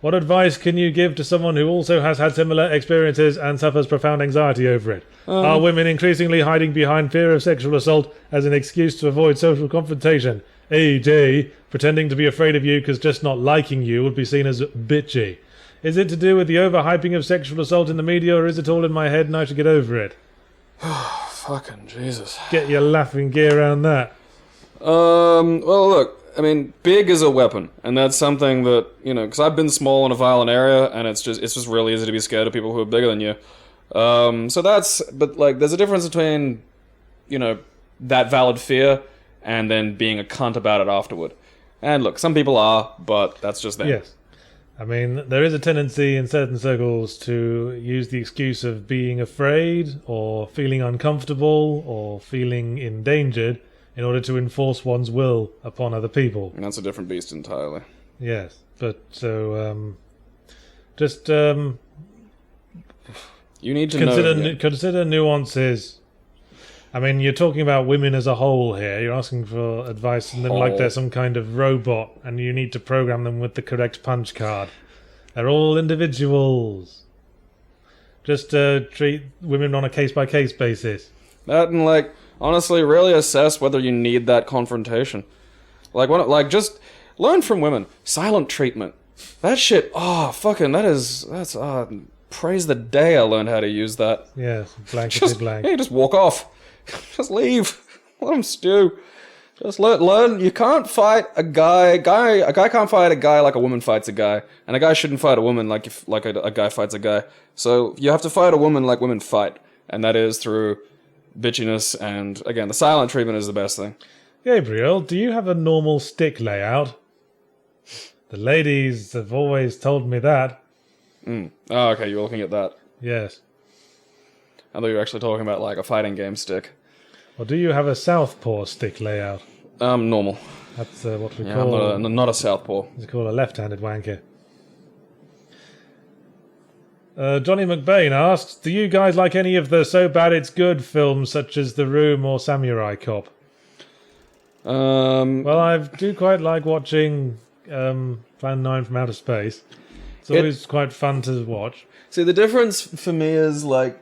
what advice can you give to someone who also has had similar experiences and suffers profound anxiety over it? Are women increasingly hiding behind fear of sexual assault as an excuse to avoid social confrontation? E.g., pretending to be afraid of you because just not liking you would be seen as bitchy. Is it to do with the overhyping of sexual assault in the media, or is it all in my head and I should get over it? Fucking Jesus. Get your laughing gear around that. Well, look, I mean, big is a weapon, and that's something that, you know, because I've been small in a violent area, and it's just really easy to be scared of people who are bigger than you. But like, there's a difference between, you know, that valid fear and then being a cunt about it afterward. And look, some people are, but that's just them. Yes. I mean, there is a tendency in certain circles to use the excuse of being afraid or feeling uncomfortable or feeling endangered in order to enforce one's will upon other people. And that's a different beast entirely. Yes, but so You need to know. consider nuances. I mean, you're talking about women as a whole here. You're asking for advice, and then like they're some kind of robot, and you need to program them with the correct punch card. They're all individuals. Just treat women on a case-by-case basis. That and, like, honestly, really assess whether you need that confrontation. Just learn from women. Silent treatment. That shit, that's praise the day I learned how to use that. Yes, blankety blank. Just walk off. Just leave. Let them stew. Just learn. You can't fight a guy. A guy can't fight a guy like a woman fights a guy, and a guy shouldn't fight a woman like a guy fights a guy. So you have to fight a woman like women fight, and that is through bitchiness. And again, the silent treatment is the best thing. Gabriel, do you have a normal stick layout? The ladies have always told me that. Oh, okay. You're looking at that. Yes. I thought you were actually talking about like a fighting game stick. Or do you have a southpaw stick layout? Normal. That's what we Yeah, call... I'm not a southpaw. It's called a left-handed wanker. Johnny McBain asks, do you guys like any of the So Bad It's Good films such as The Room or Samurai Cop? Well, I do quite like watching Plan 9 from Outer Space. It's always quite fun to watch. See, the difference for me is like...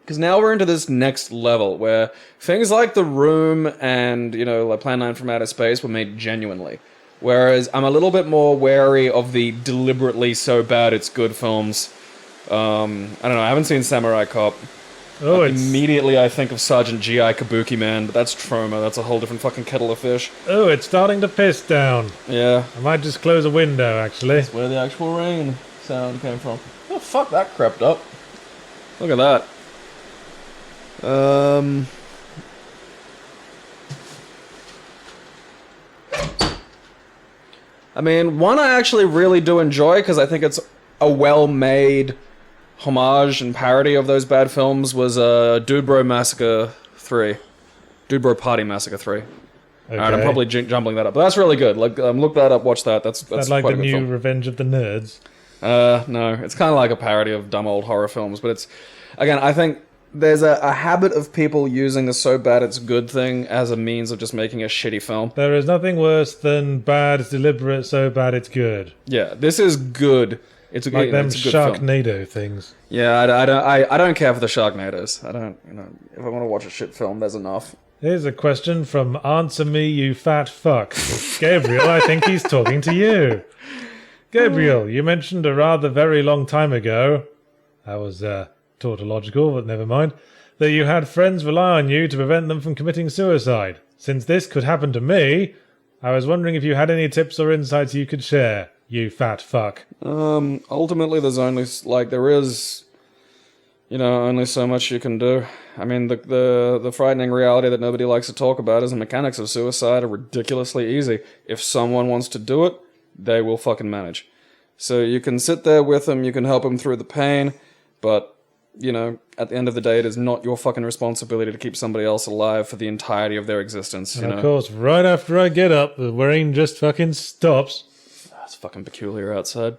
Because now we're into this next level where things like The Room and, you know, like Plan 9 from Outer Space were made genuinely. Whereas I'm a little bit more wary of the deliberately so bad it's good films. I don't know, I haven't seen Samurai Cop. Oh, Immediately I think of Sergeant G.I. Kabuki Man, but that's trauma. That's a whole different fucking kettle of fish. Oh, it's starting to piss down. Yeah. I might just close a window, actually. That's where the actual rain sound came from. Oh, fuck, that crept up. Look at that. I mean, one I actually really do enjoy because I think it's a well-made homage and parody of those bad films was Dude Bro Massacre 3. Dude Bro Party Massacre 3. Okay. Alright, I'm probably jumbling that up, but that's really good. Like, look that up, watch that. That's like quite the a good new film. Revenge of the Nerds. No, it's kind of like a parody of dumb old horror films, but it's, again, I think there's a habit of people using the so bad it's good thing as a means of just making a shitty film. There is nothing worse than bad, deliberate, so bad it's good. Yeah, this is good. It's a, like them it's a good film. Sharknado things. Yeah, I don't care for the Sharknados. I don't, you know, if I want to watch a shit film, there's enough. Here's a question from Answer Me, You Fat Fuck. Gabriel, I think he's talking to you. Gabriel, you mentioned a rather very long time ago, that was tautological, but never mind, that you had friends rely on you to prevent them from committing suicide. Since this could happen to me, I was wondering if you had any tips or insights you could share, you fat fuck. Ultimately there's only, like, there is, you know, only so much you can do. I mean, the frightening reality that nobody likes to talk about is the mechanics of suicide are ridiculously easy. If someone wants to do it, they will fucking manage. So you can sit there with them, you can help them through the pain, but, you know, at the end of the day, it is not your fucking responsibility to keep somebody else alive for the entirety of their existence. And of course, right after I get up, the rain just fucking stops. It's fucking peculiar outside.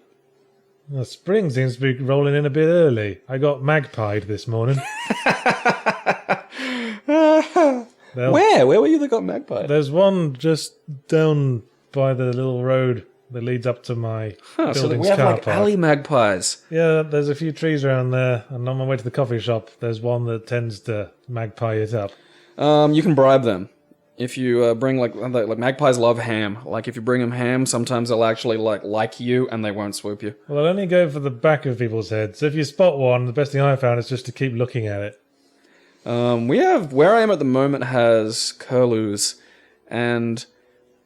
The spring seems to be rolling in a bit early. I got magpied this morning. Where were you that got magpie? There's one just down by the little road that leads up to my So building's we have car like park. alley magpies. Yeah, there's a few trees around there, and on my way to the coffee shop, there's one that tends to magpie it up. You can bribe them. If you bring like magpies love ham. Like if you bring them ham, sometimes they'll actually like you and they won't swoop you. Well, I'll only go for the back of people's heads. So if you spot one, the best thing I found is just to keep looking at it. We have where I am at the moment has curlews, and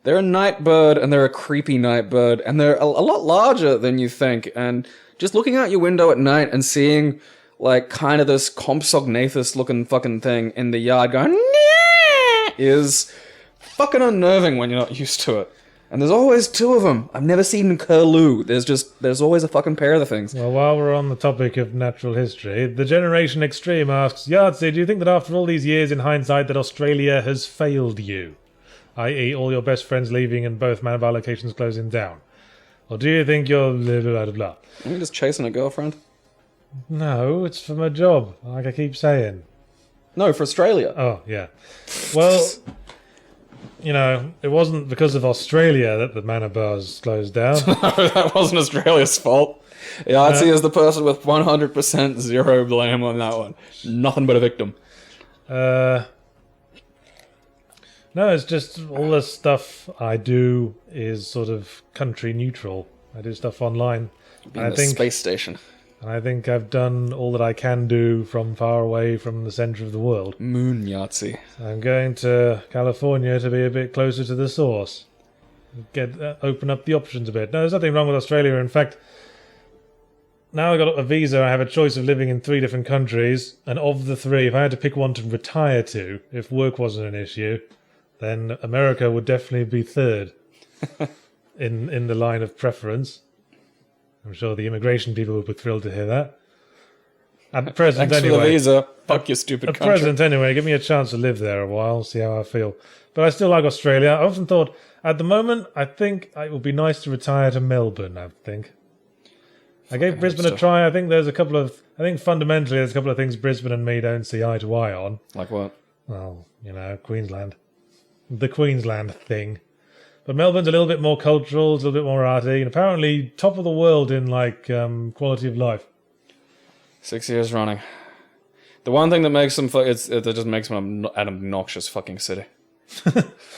they're a night bird, and they're a creepy night bird, and they're a lot larger than you think. And just looking out your window at night and seeing like kind of this Compsognathus looking fucking thing in the yard going "Nyeh," is fucking unnerving when you're not used to it. And there's always two of them. I've never seen a curlew. There's always a fucking pair of the things. Well, while we're on the topic of natural history, the Generation Extreme asks, Yahtzee, do you think that after all these years in hindsight that Australia has failed you? I.e. all your best friends leaving and both man bar locations closing down? Or do you think you're blah, blah, blah, blah? Are you just chasing a girlfriend? No, it's for my job, like I keep saying. No, for Australia. Oh, yeah. Well, you know, it wasn't because of Australia that the manor bars closed down. That wasn't Australia's fault. Yahtzee is the person with 100% zero blame on that one. Nothing but a victim. No, it's just all the stuff I do is sort of country neutral. I do stuff online. Being the space station. And I think I've done all that I can do from far away from the center of the world. Moon Yahtzee. I'm going to California to be a bit closer to the source. Open up the options a bit. No, there's nothing wrong with Australia. In fact, now I've got a visa, I have a choice of living in 3 different countries. And of the 3, if I had to pick one to retire to, if work wasn't an issue, then America would definitely be 3rd in the line of preference. I'm sure the immigration people would be thrilled to hear that. At present, Thanks anyway. for the visa. Fuck your stupid At country. present, anyway, give me a chance to live there a while, see how I feel. But I still like Australia. I often thought, at the moment, I think it would be nice to retire to Melbourne, I think. I gave Brisbane a try. I think fundamentally there's a couple of things Brisbane and me don't see eye to eye on. Like what? Well, you know, Queensland. The Queensland thing. But Melbourne's a little bit more cultural, it's a little bit more arty, and apparently top of the world in, like, quality of life. 6 years running. The one thing that makes them that just makes them an obnoxious fucking city.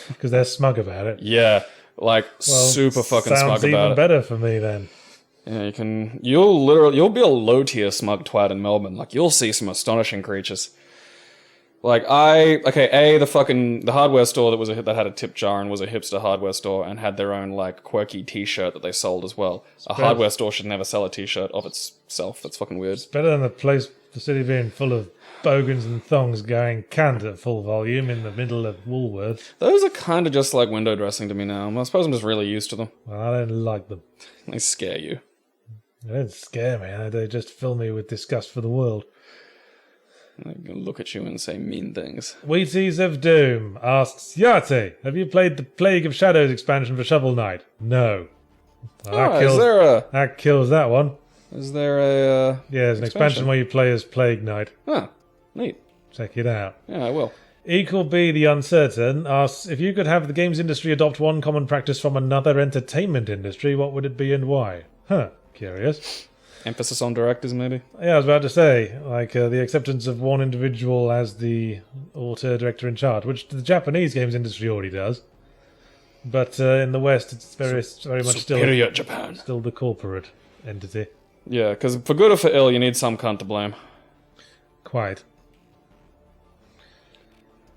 Because they're smug about it. Yeah, like super fucking smug Sounds about even it. better for me then. Yeah, you'll be a low tier smug twat in Melbourne. Like you'll see some astonishing creatures. Like the hardware store that had a tip jar and was a hipster hardware store and had their own like quirky T-shirt that they sold as well. A hardware store should never sell a T-shirt of itself. That's fucking weird. It's better than the city being full of bogans and thongs going cant at full volume in the middle of Woolworths. Those are kind of just like window dressing to me now. I suppose I'm just really used to them. Well, I don't like them. They scare you. They don't scare me. They just fill me with disgust for the world. They can look at you and say mean things. Wheaties of Doom asks, Yahtzee, have you played the Plague of Shadows expansion for Shovel Knight? No. Well, that kills that one. Is there a Yeah, there's an expansion where you play as Plague Knight. Huh. Neat. Check it out. Yeah, I will. Equal B the Uncertain asks, if you could have the games industry adopt one common practice from another entertainment industry, what would it be and why? Huh, curious. Emphasis on directors, maybe? Yeah, I was about to say, like the acceptance of one individual as the author, director in charge, which the Japanese games industry already does. But in the West, it's very much Superior Japan. Still the corporate entity. Yeah, because for good or for ill, you need some cunt to blame. Quite.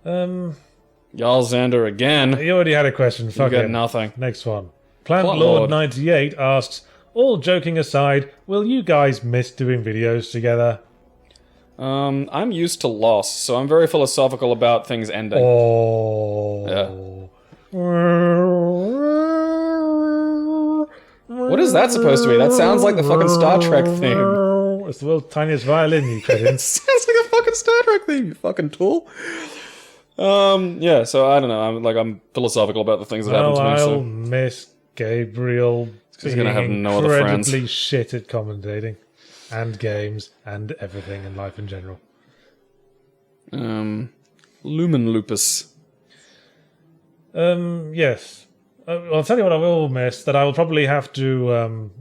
Y'all Xander again. You already had a question. Fuck You get him. nothing. Next one. Plant Plot Lord Lord. 98 asks, all joking aside, will you guys miss doing videos together? I'm used to loss, so I'm very philosophical about things ending. Oh. Yeah. What is that supposed to be? That sounds like the fucking Star Trek theme. It's the world's tiniest violin, you credence. Sounds like a fucking Star Trek theme, you fucking tool. Yeah, so I don't know. I'm philosophical about the things that happen to me. I'll So miss Gabriel he's being gonna have no other friends. incredibly shit at commentating and games and everything in life in general. Lumen lupus. Yes. I'll tell you what I will miss, that I will probably have to,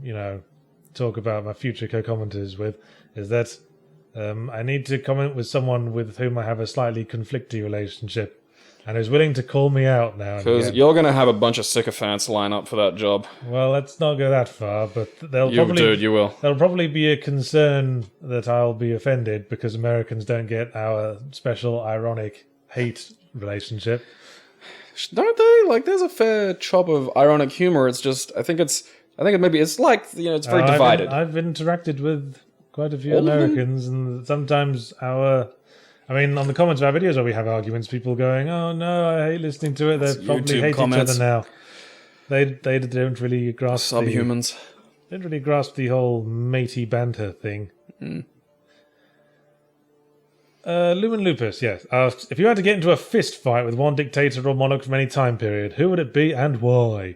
talk about my future co-commenters with, is that I need to comment with someone with whom I have a slightly conflicty relationship, and who's willing to call me out now and Because again. you're going to have a bunch of sycophants line up for that job. Well, let's not go that far, but You will. there'll probably be a concern that I'll be offended because Americans don't get our special ironic hate relationship. Don't they? Like, there's a fair chop of ironic humor. It's just, I think it's like, it's very divided. I've interacted with quite a few All of them? Americans, and sometimes on the comments of our videos where we have arguments, people going, "Oh no, I hate listening to it." They probably YouTube hate comments. each other now. They don't really grasp Subhumans. They don't really grasp the whole matey banter thing. Lumen Lupus, yes. Asks, if you had to get into a fist fight with one dictator or monarch from any time period, who would it be and why?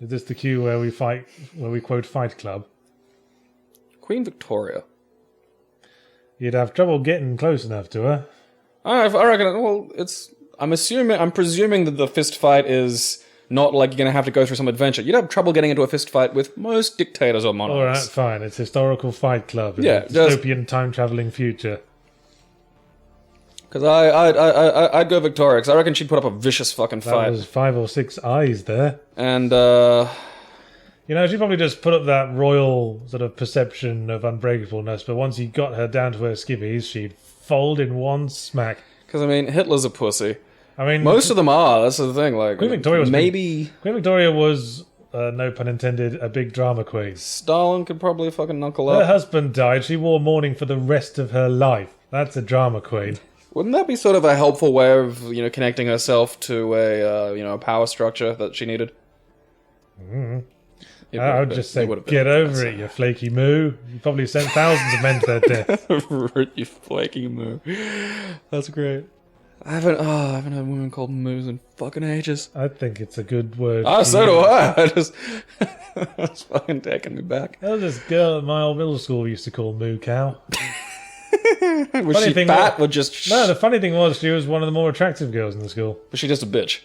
Is this the cue where we quote Fight Club? Queen Victoria. You'd have trouble getting close enough to her. I reckon, well, I'm presuming that the fist fight is not like you're going to have to go through some adventure. You'd have trouble getting into a fist fight with most dictators or monarchs. Alright, fine. It's historical Fight Club in Yeah, a dystopian time-travelling future. Because I'd go Victoria, because I reckon she'd put up a vicious fucking That fight. was 5 or 6 eyes there. And, She probably just put up that royal sort of perception of unbreakableness, but once you got her down to her skivvies, she'd fold in one smack. because, Hitler's a pussy. Most Most of them are, that's the thing. Like, Queen Victoria was maybe Queen Victoria was, no pun intended, a big drama queen. Stalin could probably fucking knuckle Her up. husband died. She wore mourning for the rest of her life. That's a drama queen. Wouldn't that be sort of a helpful way of, connecting herself to a power structure that she needed? I would just say, get over it, you flaky moo. You probably sent thousands of men to their death. You flaky moo. That's great. I haven't had women called moos in fucking ages. I think it's a good word. So do I. That's fucking taking me back. There was this girl at my old middle school we used to call Moo Cow. Was Funny she thing fat was- or just... No, the funny thing was she was one of the more attractive girls in the school. Was she just a bitch?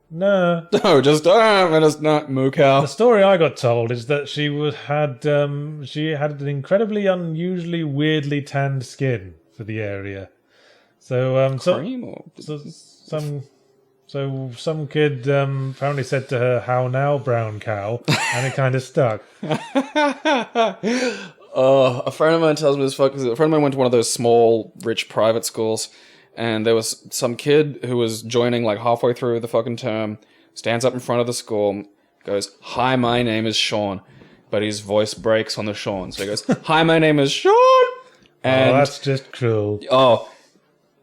No. No, just not moo cow. The story I got told is that she had an incredibly unusually weirdly tanned skin for the area. So Cream or... some kid apparently said to her, "How now, brown cow?" and it kind of stuck. A friend of mine tells me this because a friend of mine went to one of those small, rich private schools, and there was some kid who was joining like halfway through the fucking term, stands up in front of the school, goes, "Hi, my name is Sean," but his voice breaks on the Sean, so he goes, "Hi, my name is Sean," and That's just cruel.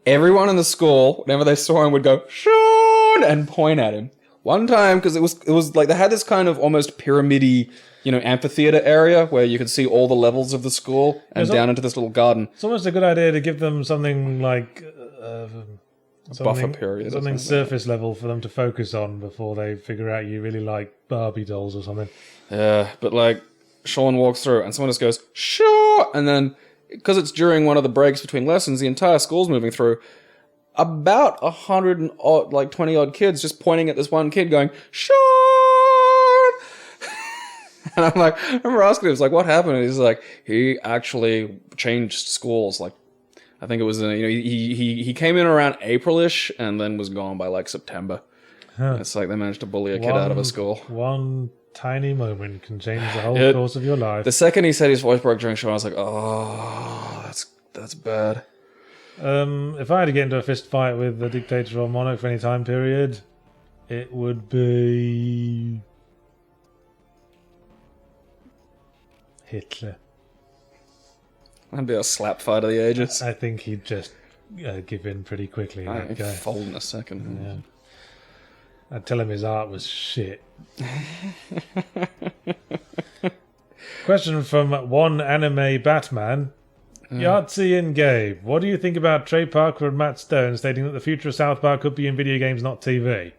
everyone in the school, whenever they saw him, would go, "Sean," and point at him. One time, because it was like they had this kind of almost pyramid-y, amphitheater area where you could see all the levels of the school and down into this little garden. It's almost a good idea to give them something like Buffer period or something something. surface level for them to focus on before they figure out you really like Barbie dolls or something. Yeah, but like Sean walks through and someone just goes, "Sure," and then because it's during one of the breaks between lessons, the entire school's moving through. About 20 odd kids just pointing at this one kid going, "Sean!" And I remember asking him, "What happened?" And he's like, he actually changed schools. Like, I think it was, he came in around April-ish and then was gone by like September. It's like they managed to bully a kid out of a school. One tiny moment can change the whole course of your life. The second he said his voice broke during show, I was like, "Oh, that's bad." If I had to get into a fist fight with a dictator or monarch for any time period, it would be Hitler. That'd be a slap fight of the ages. I think he'd just give in pretty quickly. That I'd guy. fold in a second. Yeah. I'd tell him his art was shit. Question from one anime Batman. Yahtzee and Gabe, what do you think about Trey Parker and Matt Stone stating that the future of South Park could be in video games, not TV?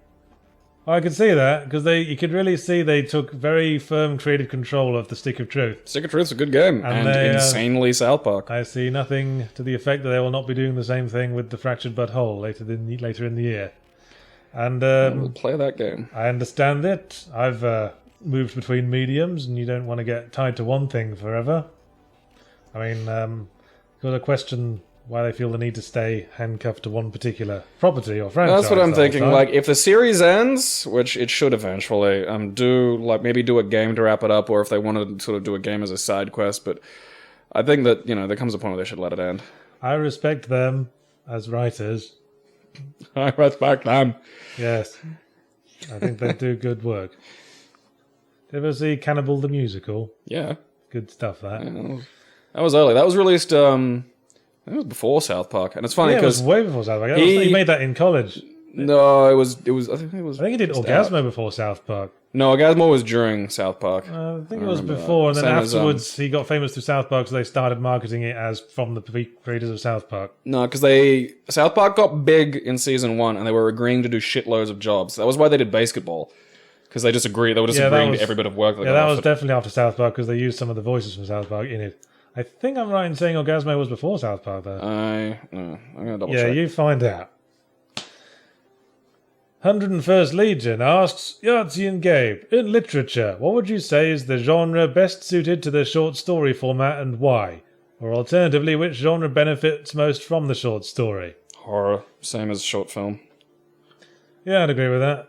I could see that because you could really see they took very firm creative control of the Stick of Truth. Stick of Truth's a good game, and they, insanely South Park. I see nothing to the effect that they will not be doing the same thing with the Fractured But Whole later in the year. And We'll play that game. I understand it. I've moved between mediums, and you don't want to get tied to one thing forever. I mean, got to question why they feel the need to stay handcuffed to one particular property or franchise. That's what I'm thinking. Time. Like, if the series ends, which it should eventually, maybe do a game to wrap it up, or if they want to sort of do a game as a side quest. But I think that there comes a point where they should let it end. I respect them as writers. I respect them. Yes, I think they do good work. Did you ever see Cannibal the Musical? Yeah, Good stuff. That. yeah that was early. That was released. It was before South Park, and it's funny Yeah, it was because way before South Park. He made that in college. no, it was. I think it was. I think he did just Orgasmo out. before South Park. No, Orgasmo was during South Park. I think it was remember before, that. and then Same as, afterwards he got famous through South Park, so they started marketing it as from the creators of South Park. No, because South Park got big in season 1, and they were agreeing to do shitloads of jobs. That was why they did basketball, because they just agreed. They were just agreeing to every bit of work. They got that was offered. definitely after South Park because they used some of the voices from South Park in it. I think I'm right in saying Orgasmo was before South Park, though. I'm gonna double Yeah, check. you find out. 101st Legion asks, Yahtzee and Gabe, in literature, what would you say is the genre best suited to the short story format and why? Or alternatively, which genre benefits most from the short story? Horror, same as short film. Yeah, I'd agree with that.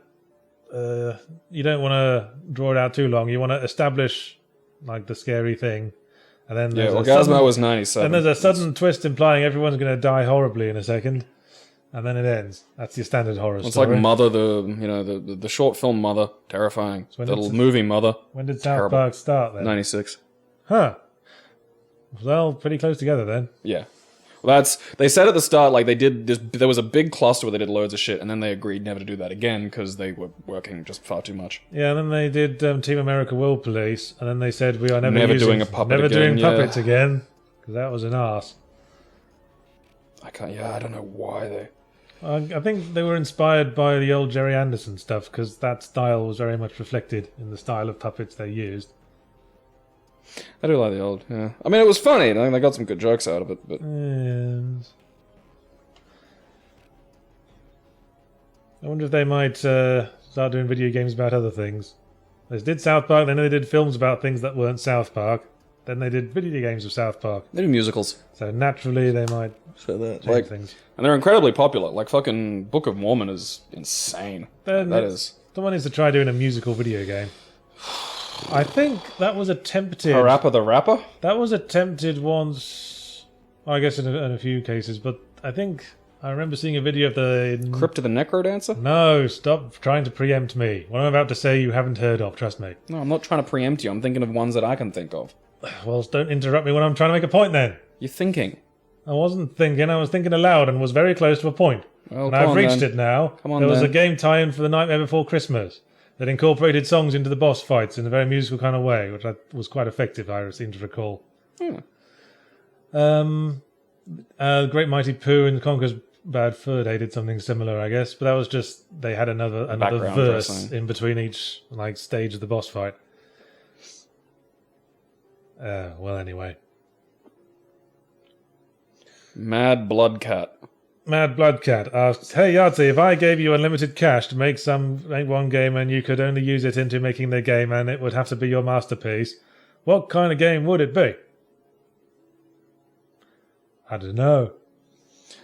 You don't want to draw it out too long. You want to establish like the scary thing. And then Yeah, there's Orgasmo was 97. and there's a sudden twist implying everyone's going to die horribly in a second. And then it ends. That's your standard horror It's story. like Mother, the short film Mother, terrifying. when The did- movie Mother, When did South terrible. Park start then? 96. Huh. Well, pretty close together then. Yeah. Well, they said at the start, like, they did this, there was a big cluster where they did loads of shit, and then they agreed never to do that again because they were working just far too much. Yeah, and then they did Team America World Police, and then they said we are Never doing a puppet never again, doing yeah. puppets again, because that was an arse. I don't know why they... I think they were inspired by the old Jerry Anderson stuff, because that style was very much reflected in the style of puppets they used. I do like the old, yeah. I mean, it was funny, and I think they got some good jokes out of it, but... And I wonder if they might start doing video games about other things. They did South Park, then they did films about things that weren't South Park, then they did video games of South Park. They do musicals. So naturally they might So that, change things. And they're incredibly popular. Like, fucking Book of Mormon is insane. Then That is... Someone needs to try doing a musical video game. I think that was attempted. Parappa the Rapper? That was attempted once, I guess in a few cases, but I think I remember seeing a video of the... Crypt of the Necrodancer? No, stop trying to preempt me. What I'm about to say you haven't heard of, trust me. No, I'm not trying to preempt you. I'm thinking of ones that I can think of. Well, don't interrupt me when I'm trying to make a point then. You're thinking. I wasn't thinking, I was thinking aloud and was very close to a point. Well, and come I've on, reached then. it now. Come on, there was then. a game tie-in for The Nightmare Before Christmas that incorporated songs into the boss fights in a very musical kind of way, which was quite effective, I seem to recall. Great Mighty Pooh and Conker's Bad Fur Day did something similar, I guess, but that was just they had another Background verse dressing. in between each stage of the boss fight. Well, anyway. Mad Blood Cat. Mad Bloodcat asks, "Hey Yahtzee, if I gave you unlimited cash to make one game and you could only use it into making the game and it would have to be your masterpiece, what kind of game would it be?" I don't know.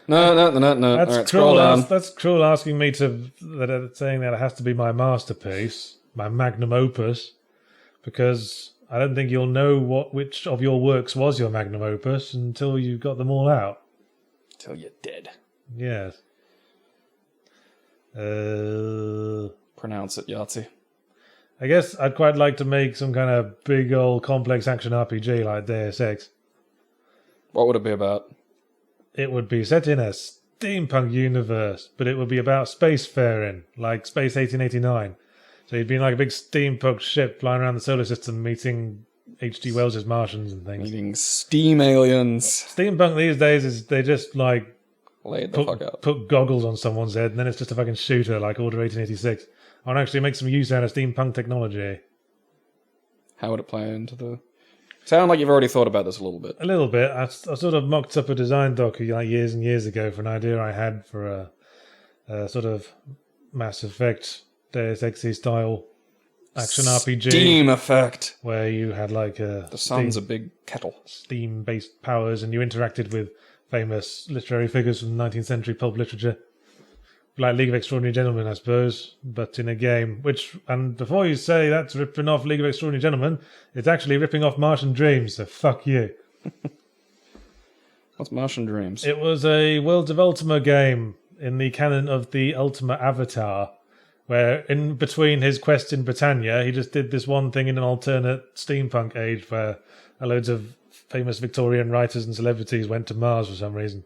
No. That's All right, cruel. scroll down. That's cruel asking me saying that it has to be my masterpiece, my magnum opus, because I don't think you'll know which of your works was your magnum opus until you've got them all out. Till you're dead. Yes. Pronounce it, Yahtzee. I guess I'd quite like to make some kind of big old complex action RPG like Deus Ex. What would it be about? It would be set in a steampunk universe, but it would be about spacefaring, like Space 1889. So you'd be in like a big steampunk ship flying around the solar system meeting H.G. Wells' Martians and things. Meeting steam aliens. Steampunk these days is they just like Laid the fuck up. put goggles on someone's head and then it's just a fucking shooter like Order 1886. I want to actually make some use out of steampunk technology. How would it play into the... Sound like you've already thought about this a little bit. A little bit. I sort of mocked up a design doc like years and years ago for an idea I had for a sort of Mass Effect Deus Ex style action RPG. Steam effect. Where you had like a... The sun's a big kettle. Steam-based powers, and you interacted with famous literary figures from 19th century pulp literature. Like League of Extraordinary Gentlemen, I suppose, but in a game. And before you say that's ripping off League of Extraordinary Gentlemen, it's actually ripping off Martian Dreams, so fuck you. What's Martian Dreams? It was a Worlds of Ultima game in the canon of the Ultima Avatar, where in between his quest in Britannia, he just did this one thing in an alternate steampunk age where loads of famous Victorian writers and celebrities went to Mars for some reason.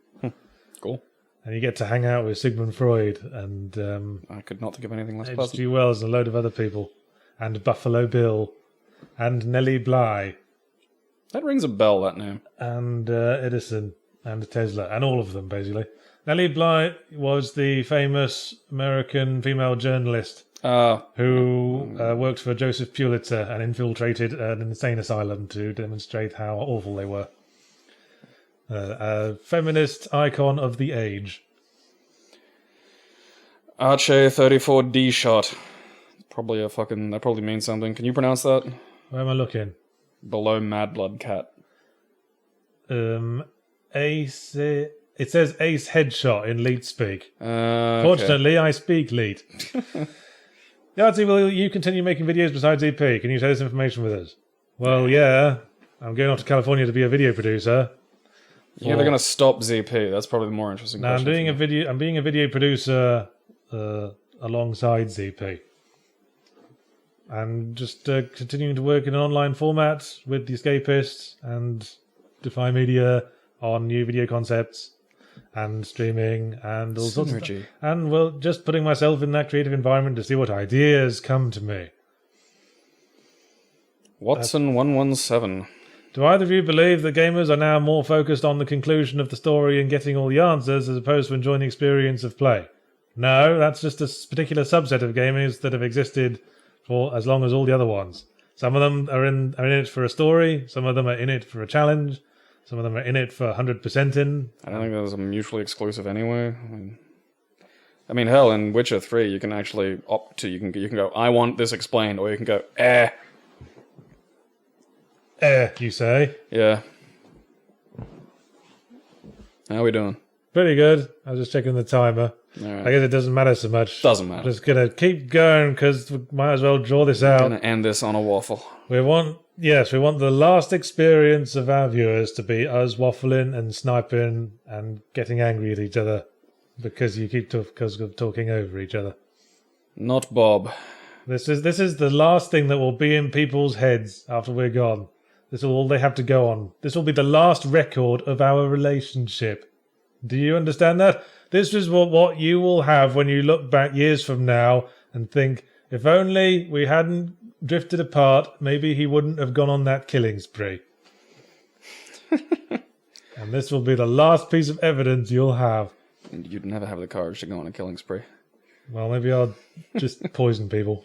Cool. And you get to hang out with Sigmund Freud and I could not think of anything less pleasant. H.G. Wells and a load of other people. And Buffalo Bill. And Nellie Bly. That rings a bell, that name. And Edison. And Tesla. And all of them, basically. Nellie Bly was the famous American female journalist who worked for Joseph Pulitzer and infiltrated an insane asylum to demonstrate how awful they were. A feminist icon of the age. Arche 34D shot. Probably that probably means something. Can you pronounce that? Where am I looking? Below Mad Blood Cat. Ace. It says Ace Headshot in Leet speak. Okay. Fortunately, I speak Leet. Yahtzee, will you continue making videos besides EP? Can you share this information with us? Well, yeah. I'm going off to California to be a video producer. Yeah, they're going to stop ZP. That's probably the more interesting question. I'm being a video producer alongside ZP. And just continuing to work in an online format with The Escapists and Defy Media on new video concepts and streaming and all sorts of stuff. And well, just putting myself in that creative environment to see what ideas come to me. Watson117. Do either of you believe that gamers are now more focused on the conclusion of the story and getting all the answers as opposed to enjoying the experience of play? No, that's just a particular subset of gamers that have existed for as long as all the other ones. Some of them are in it for a story, some of them are in it for a challenge, some of them are in it for 100% in. I don't think those are mutually exclusive anyway. I mean, hell, in Witcher 3, you can actually opt to, you can go, I want this explained, or you can go, you say? Yeah. How we doing? Pretty good. I was just checking the timer. Right. I guess it doesn't matter so much. Doesn't matter. Just gonna keep going because we might as well draw this out. Gonna end this on a waffle. We want the last experience of our viewers to be us waffling and sniping and getting angry at each other because you keep talking over each other. Not Bob. This is the last thing that will be in people's heads after we're gone. This is all they have to go on. This will be the last record of our relationship. Do you understand that? This is what you will have when you look back years from now and think, if only we hadn't drifted apart, maybe he wouldn't have gone on that killing spree. And this will be the last piece of evidence you'll have. You'd never have the courage to go on a killing spree. Well, maybe I'll just poison people.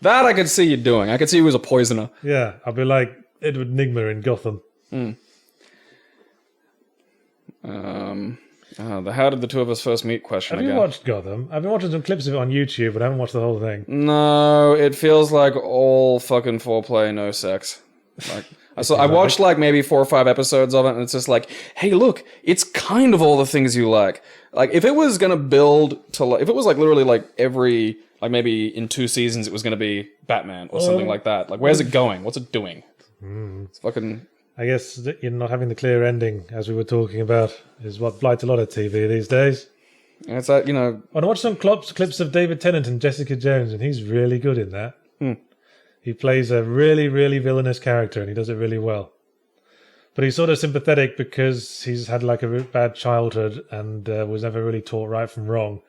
That I could see you doing. I could see you as a poisoner. Yeah, I'll be like Edward Nygma in Gotham. The how did the two of us first meet question Have you watched Gotham? I've been watching some clips of it on YouTube, but I haven't watched the whole thing. No, it feels like all fucking foreplay, no sex. Like, I watched like maybe 4 or 5 episodes of it, and it's just like, hey, look, it's kind of all the things you like. Like, if it was gonna build to, like, if it was like literally like every, like maybe in 2 seasons it was gonna be Batman or something like that. Like, where's it going? What's it doing? It's fucking. I guess that you're not having the clear ending, as we were talking about, is what blights a lot of TV these days. And it's like, you know. I watched some clips of David Tennant and Jessica Jones, and he's really good in that. He plays a really, really villainous character, and he does it really well. But he's sort of sympathetic because he's had like a bad childhood and was never really taught right from wrong.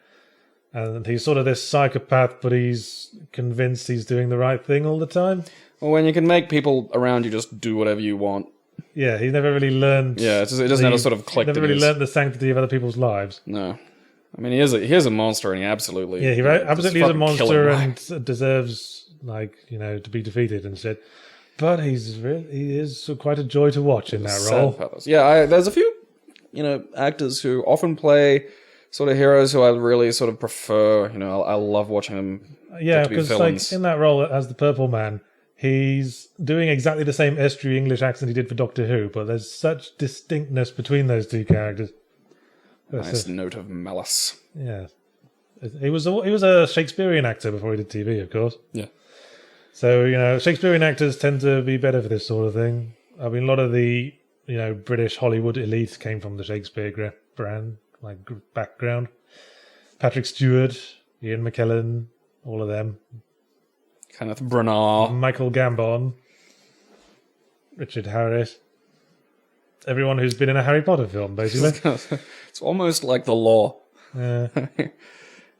And he's sort of this psychopath, but he's convinced he's doing the right thing all the time. Well, when you can make people around you just do whatever you want. Yeah, he never really learned... Yeah, it doesn't have a sort of click. He never really learned the sanctity of other people's lives. No. I mean, he is a monster, and he absolutely absolutely is a fucking kill him, monster and deserves to be defeated and shit. But he is quite a joy to watch in that role. Pathos. Yeah, there's a few actors who often play sort of heroes who I really sort of prefer. I love watching them. Yeah, because in that role as the Purple Man, he's doing exactly the same estuary English accent he did for Doctor Who, but there's such distinctness between those two characters. Nice note of malice. Yeah, he was a Shakespearean actor before he did TV, of course. Yeah. So Shakespearean actors tend to be better for this sort of thing. I mean, a lot of the British Hollywood elite came from the Shakespeare background. Patrick Stewart, Ian McKellen, all of them. Kenneth Branagh, Michael Gambon, Richard Harris. Everyone who's been in a Harry Potter film, basically. It's almost like the law. Yeah.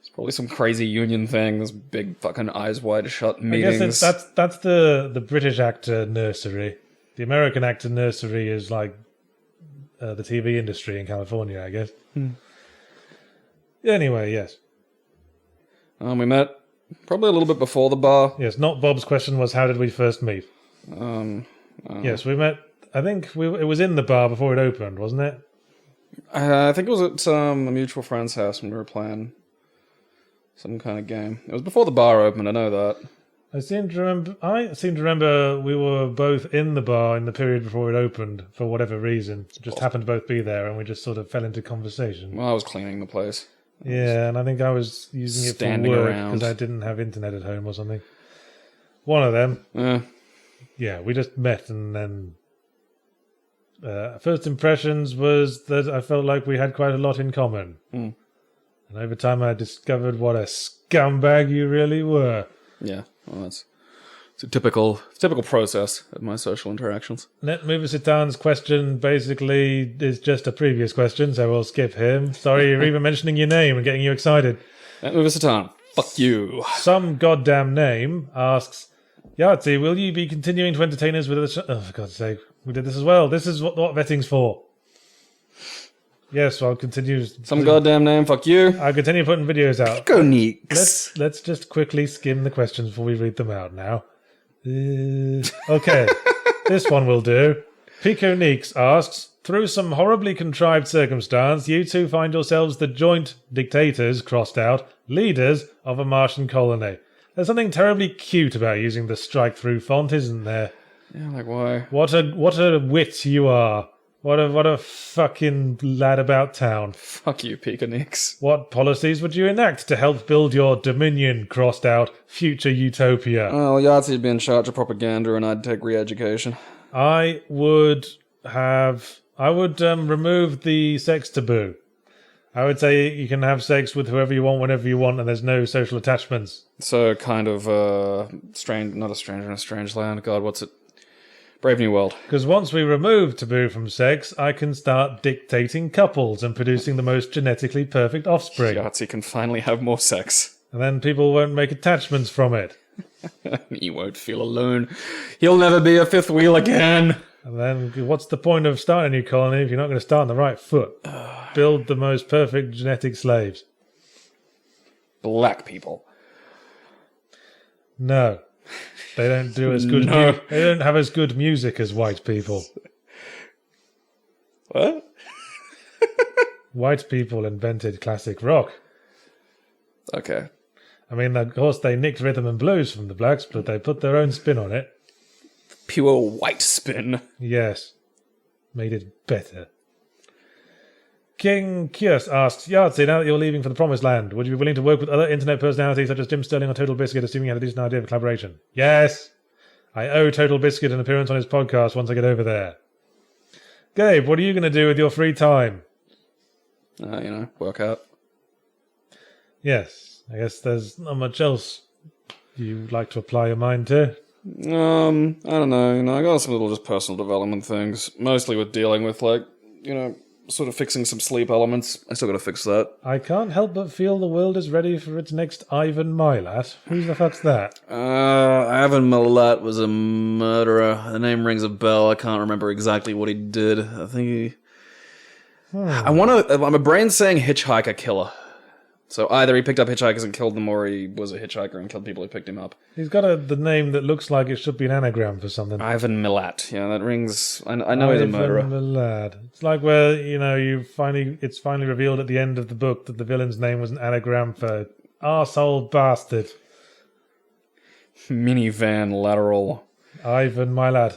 It's probably some crazy union thing. There's big fucking eyes wide shut meetings. I guess that's the British actor nursery. The American actor nursery is like the TV industry in California, I guess. Anyway, yes. We met probably a little bit before the bar. Yes, not Bob's question was how did we first meet? Yes, we met. I think it was in the bar before it opened, wasn't it? I think it was at a mutual friend's house when we were playing some kind of game. It was before the bar opened, I know that. I seem to remember we were both in the bar in the period before it opened for whatever reason. Just happened to both be there, and we just sort of fell into conversation. Well, I was cleaning the place. Yeah, and I think I was using it for work because I didn't have internet at home or something. One of them. Yeah, we just met, and then first impressions was that I felt like we had quite a lot in common. And over time I discovered what a scumbag you really were. Yeah, well, it's a typical process of my social interactions. Net Mover Sitan's question basically is just a previous question, so we'll skip him. Sorry, you're even mentioning your name and getting you excited. Net Mover Sitan, fuck you. Some goddamn name asks, Yahtzee, will you be continuing to entertain us with other... Oh, for God's sake, we did this as well. This is what vetting's for. Yes, I'll continue... Some goddamn name, fuck you. I'll continue putting videos out. Go Neeks. Let's just quickly skim the questions before we read them out now. Okay, this one will do. Pico Neeks asks, through some horribly contrived circumstance, you two find yourselves the joint dictators, crossed out, leaders of a Martian colony. There's something terribly cute about using the strike-through font, isn't there? Yeah, like why? What a wit you are. What a fucking lad about town. Fuck you, Pico Neeks. What policies would you enact to help build your dominion, crossed out, future utopia? Well, Yahtzee'd be in charge of propaganda and I'd take re-education. I would remove the sex taboo. I would say you can have sex with whoever you want, whenever you want, and there's no social attachments. So kind of not a stranger in a strange land. God, what's it? Brave New World. Because once we remove taboo from sex, I can start dictating couples and producing the most genetically perfect offspring. Yahtzee can finally have more sex. And then people won't make attachments from it. He won't feel alone. He'll never be a fifth wheel again. And then what's the point of starting a new colony if you're not going to start on the right foot? Build the most perfect genetic slaves. Black people. No. They don't do as good. No. They don't have as good music as white people. What? White people invented classic rock. Okay. I mean, of course, they nicked rhythm and blues from the blacks, but they put their own spin on it. Pure white spin. Yes. Made it better. King Kios asks, Yahtzee, now that you're leaving for the Promised Land, would you be willing to work with other internet personalities such as Jim Sterling or Total Biscuit, assuming you had a decent idea of collaboration? Yes! I owe Total Biscuit an appearance on his podcast once I get over there. Gabe, what are you going to do with your free time? Work out. Yes, I guess there's not much else you'd like to apply your mind to. I don't know. I got some little just personal development things, mostly with dealing with, sort of fixing some sleep elements. I still got to fix that. I can't help but feel the world is ready for its next Ivan Milat. Who the fuck's that? Ivan Milat was a murderer. The name rings a bell. I can't remember exactly what he did. I think he... My brain's saying hitchhiker killer. So either he picked up hitchhikers and killed them, or he was a hitchhiker and killed people who picked him up. He's got the name that looks like it should be an anagram for something. Ivan Milat. Yeah, that rings... I know he's a murderer. Ivan the lad. It's like where, it's finally revealed at the end of the book that the villain's name was an anagram for arsehole bastard. Minivan lateral. Ivan, my lad.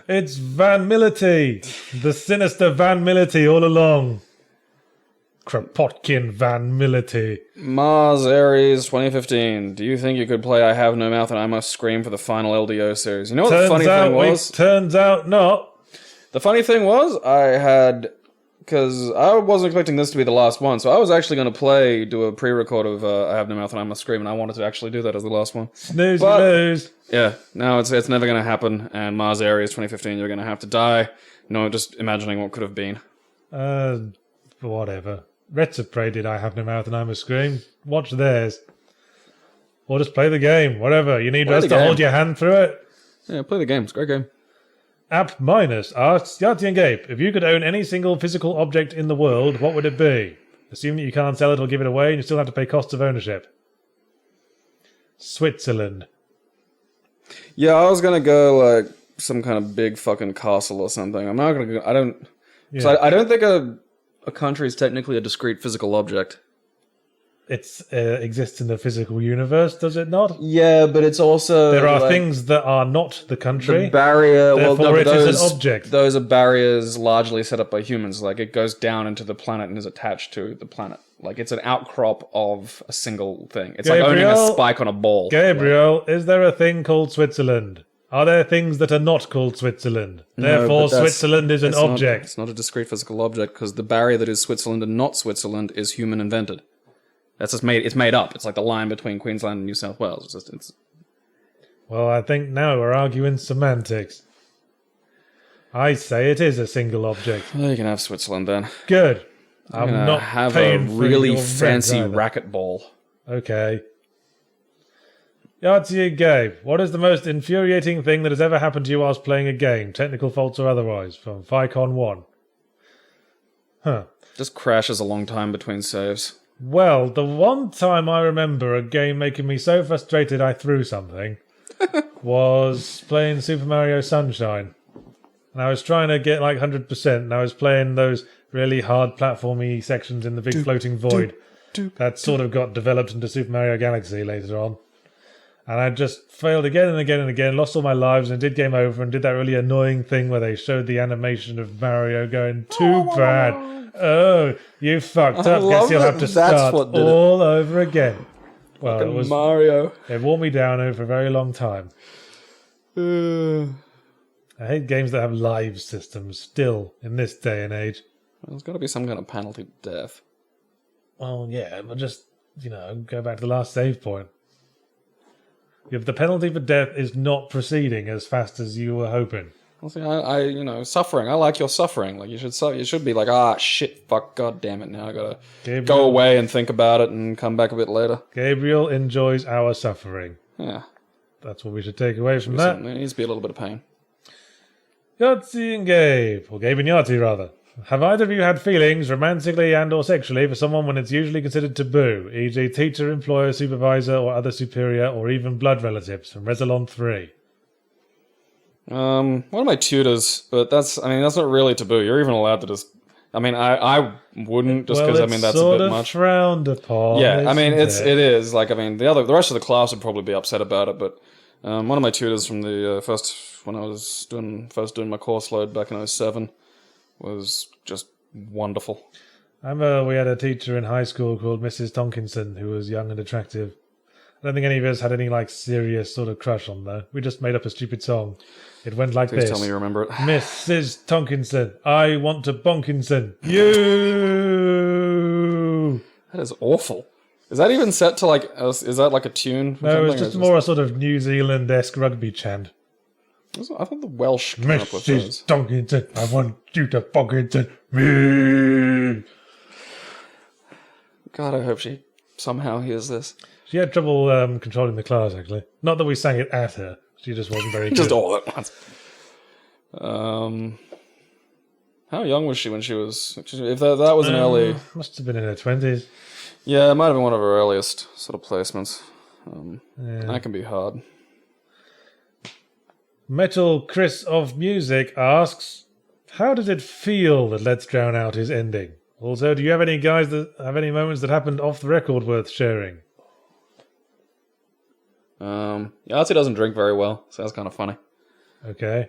It's Van Millity! The sinister Van Millity all along. Kropotkin Van Millity. Mars Ares 2015. Do you think you could play I Have No Mouth and I Must Scream for the final LDO series? You know what the funny thing was? Turns out not. The funny thing was, because I wasn't expecting this to be the last one, so I was actually going to do a pre-record of I Have No Mouth and I Must Scream, and I wanted to actually do that as the last one. Snooze, snooze. Yeah, no, it's never going to happen, and Mars Ares 2015, you're going to have to die. No, just imagining what could have been. Whatever. Reds of Prey did I Have No Mouth and I Must Scream. Watch theirs. Or just play the game, whatever. You need us to hold your hand through it. Yeah, play the game. It's a great game. App Minus asks, Yahtzee and Gabe, if you could own any single physical object in the world, what would it be? Assume that you can't sell it or give it away, and you still have to pay costs of ownership. Switzerland. Yeah, I was gonna go like some kind of big fucking castle or something. I'm not gonna go. I don't. Yeah. So I don't think a country is technically a discrete physical object. It exists in the physical universe, does it not? Yeah, but it's also... There are things that are not the country. The barrier... Therefore, it is an object. Those are barriers largely set up by humans. Like, it goes down into the planet and is attached to the planet. Like, it's an outcrop of a single thing. It's like owning a spike on a ball. Gabriel, is there a thing called Switzerland? Are there things that are not called Switzerland? Therefore, Switzerland is an object. It's not a discrete physical object, because the barrier that is Switzerland and not Switzerland is human-invented. That's just made. It's made up. It's like the line between Queensland and New South Wales. Well, I think now we're arguing semantics. I say it is a single object. Well, you can have Switzerland then. Good. I'm not have paying a really for fancy racquetball. Okay. Yahtzee and Gabe, what is the most infuriating thing that has ever happened to you whilst playing a game, technical faults or otherwise? From Ficon1. Just crashes a long time between saves. Well, the one time I remember a game making me so frustrated I threw something was playing Super Mario Sunshine. And I was trying to get like 100%, and I was playing those really hard platformy sections in the big floating void that sort of got developed into Super Mario Galaxy later on. And I just failed again and again and again, lost all my lives, and did game over, and did that really annoying thing where they showed the animation of Mario going, too bad. Oh, you fucked up. Guess you'll have to start all over again. Well, it was Mario. It wore me down over a very long time. I hate games that have live systems still in this day and age. Well, there's got to be some kind of penalty to death. Well, yeah, but just, go back to the last save point. If the penalty for death is not proceeding as fast as you were hoping. Well, see, suffering. I like your suffering. Like, you should be like, shit, fuck, god damn it, now I gotta go away and think about it and come back a bit later. Gabriel enjoys our suffering. Yeah. That's what we should take away from that. There needs to be a little bit of pain. Yahtzee and Gabe, or Gabe and Yahtzee, rather. Have either of you had feelings, romantically and or sexually, for someone when it's usually considered taboo, e.g. teacher, employer, supervisor, or other superior, or even blood relatives, from Resolon 3? One of my tutors, but that's not really taboo. You're even allowed to just... I wouldn't, just because, that's a bit much. Frowned upon. Yeah, it is. Like, the rest of the class would probably be upset about it, but one of my tutors from the when I was doing my course load back in 2007 was just wonderful. I remember we had a teacher in high school called Mrs. Tonkinson, who was young and attractive. I don't think any of us had any, serious sort of crush on her. We just made up a stupid song. It went like this. Please tell me you remember it. Mrs. Tonkinson, I want to Bonkinson. You! That is awful. Is that even set to, is that like a tune? No, it's just more a sort of New Zealand-esque rugby chant. I thought the Welsh came up with those. Mrs. Tonkinson, I want you to Bonkinson me. God, I hope she somehow hears this. She had trouble controlling the class, actually. Not that we sang it at her. She just wasn't very good. Just all at once. How young was she when she was... If that was an early... Must have been in her 20s. Yeah, it might have been one of her earliest sort of placements. Yeah. That can be hard. Metal Chris of Music asks, how does it feel that Let's Drown Out is ending? Also, do you have any guys that have any moments that happened off the record worth sharing? Yahtzee doesn't drink very well, so that's kind of funny. Okay.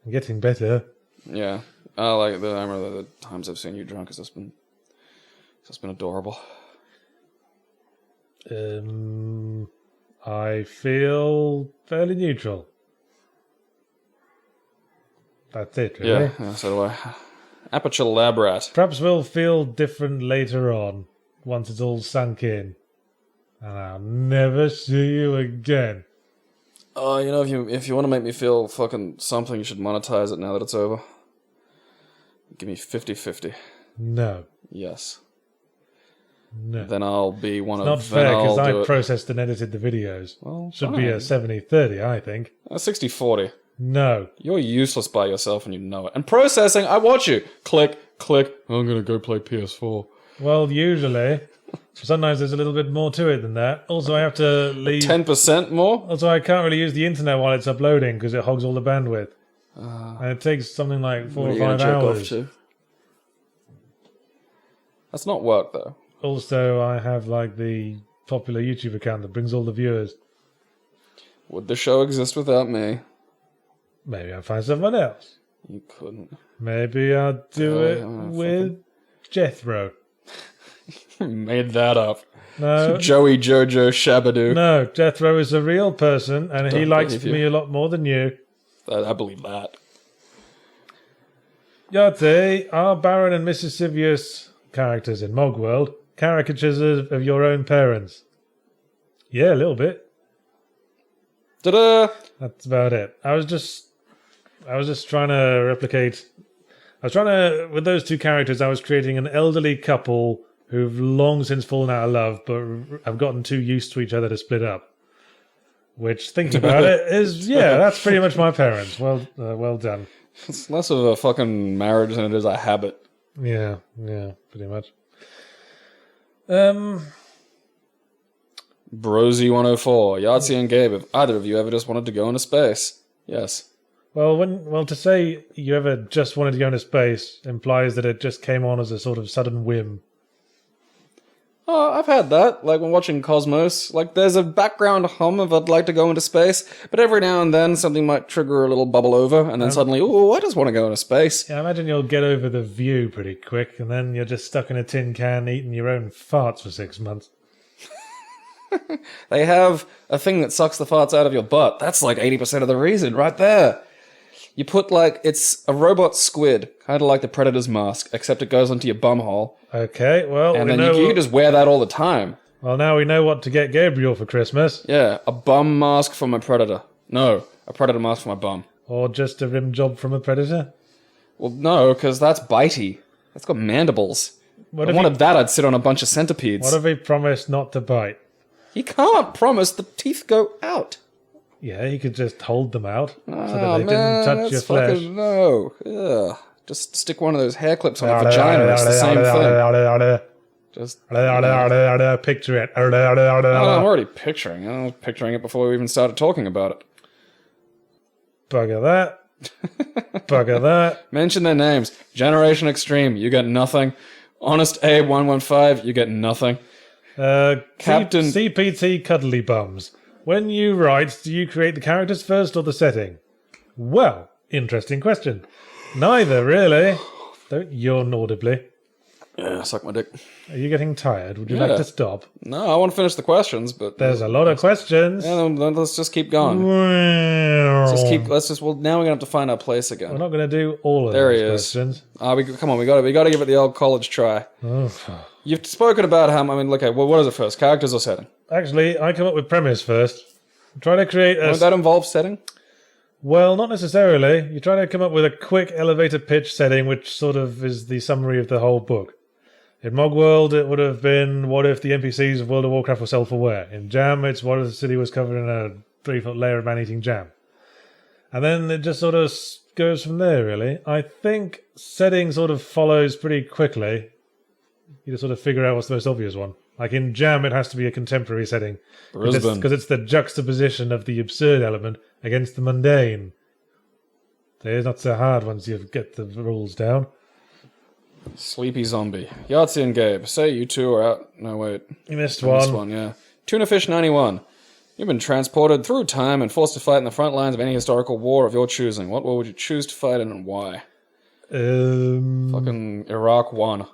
I'm getting better. Yeah. I remember the times I've seen you drunk. It's just been adorable. I feel fairly neutral. That's it, really. Yeah, so do I. Aperture Lab Rat. Perhaps we'll feel different later on, once it's all sunk in. And I'll never see you again. Oh, if you want to make me feel fucking something, you should monetize it now that it's over. Give me 50-50. No. Yes. No. Then I'll be one It's of... not fair, because I it. processed and edited the videos. Well, Should fine. be a 70-30, I think. 60-40. No. You're useless by yourself and you know it. And processing, I watch you. Click, click. I'm gonna go play PS4. Well, usually. Sometimes there's a little bit more to it than that. Also, I have to leave... 10% more? Also, I can't really use the internet while it's uploading, because it hogs all the bandwidth. And it takes something like 4 or 5 hours. That's not work, though. Also, I have like the popular YouTube account that brings all the viewers. Would the show exist without me? Maybe I'll find someone else. You couldn't. Maybe I'll do it with Jethro. Made that up. No, Joey Jojo Shabadoo. no, Jethro is a real person, and he Don't likes believe you. me a lot more than you. I believe that. Yate, are Baron and Mrs. Sivius characters in Mogworld caricatures of your own parents? Yeah, a little bit. Ta-da! That's about it. I was just trying to replicate. With those two characters, I was creating an elderly couple who've long since fallen out of love, but have gotten too used to each other to split up. Which, thinking about it, is, yeah, that's pretty much my parents. Well done. It's less of a fucking marriage than it is a habit. Yeah, pretty much. Brosy104, Yahtzee and Gabe, have either of you ever just wanted to go into space? Yes. Well, to say you ever just wanted to go into space implies that it just came on as a sort of sudden whim. Oh, I've had that, like when watching Cosmos. Like, there's a background hum of I'd like to go into space, but every now and then something might trigger a little bubble over, and then suddenly, ooh, I just want to go into space. Yeah, I imagine you'll get over the view pretty quick, and then you're just stuck in a tin can eating your own farts for 6 months. They have a thing that sucks the farts out of your butt. That's like 80% of the reason, right there. You put, like, it's a robot squid, kind of like the Predator's mask, except it goes onto your bumhole. Okay, well, And then you can just wear that all the time. Well, now we know what to get Gabriel for Christmas. Yeah, a bum mask for my Predator. No, a Predator mask for my bum. Or just a rim job from a predator. Well, no, because that's bitey. That's got mandibles. What If I if wanted that, I'd sit on a bunch of centipedes. What if he promised not to bite? You can't promise the teeth go out. Yeah, he could just hold them out so that Oh, they man, didn't touch your that's flesh. fucking no. Ugh. Just stick one of those hair clips on a vagina. It's the same thing. Just. Picture it. I'm already picturing. I was picturing it before we even started talking about it. Bugger that. Bugger that. Mention their names. Generation Extreme, you get nothing. Honest Abe 115, you get nothing. Captain CPT Cuddly Bums. When you write, do you create the characters first or the setting? Well, interesting question. Neither, really. Don't yawn audibly. Yeah, suck my dick. Are you getting tired? Would you Yeah. like to stop? No, I want to finish the questions, but There's a lot of questions. yeah, then let's just keep going. Well, Now we're gonna have to find our place we're again. not going to do all of There those he is. questions. Come on, we got to give it the old college try. Oh. You've spoken about how, okay, well, what is it first? Characters or setting? Actually, I come up with premise first. Try to create a... Won't that involve setting? Well, not necessarily. You try to come up with a quick elevator pitch setting, which sort of is the summary of the whole book. In Mogworld, it would have been, what if the NPCs of World of Warcraft were self-aware? In Jam, it's what if the city was covered in a 3-foot layer of man-eating jam? And then it just sort of goes from there, really. I think setting sort of follows pretty quickly. You just sort of figure out what's the most obvious one. Like in Jam, it has to be a contemporary setting. Brisbane. Because it's the juxtaposition of the absurd element against the mundane. So it's not so hard once you get the rules down. Sleepy Zombie. Yahtzee and Gabe. Say you two are out. No, wait. You missed I one. missed one, yeah. Tuna Fish 91. You've been transported through time and forced to fight in the front lines of any historical war of your choosing. What war would you choose to fight in and why? Fucking Iraq 1.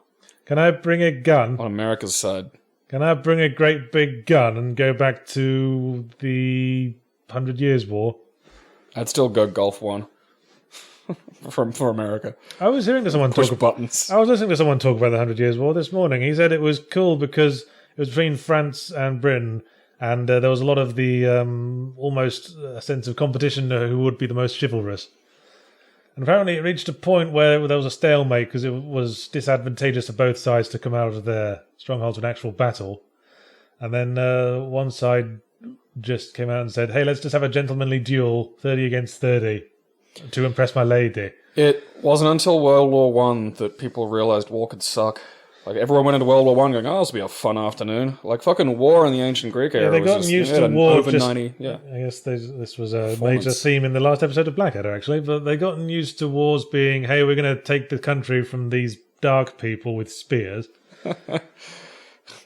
Can I bring a gun? On America's side. Can I bring a great big gun and go back to the 100 Years' War? I'd still go Gulf 1. for America. I was hearing someone Push talk buttons. I was listening to someone talk about the 100 Years' War this morning. He said it was cool because it was between France and Britain, and there was a lot of the almost a sense of competition who would be the most chivalrous. And apparently it reached a point where there was a stalemate because it was disadvantageous for both sides to come out of their strongholds with an actual battle. And then one side just came out and said, hey, let's just have a gentlemanly duel, 30 against 30, to impress my lady. It wasn't until World War One that people realized war could suck. Like, everyone went into World War One going, oh, this will be a fun afternoon. Like, fucking war in the ancient Greek era They was got just, used you had to an war. over 90, yeah. I guess this was a Performance. major theme in the last episode of Blackadder, actually. But they gotten used to wars being, hey, we're going to take the country from these dark people with spears.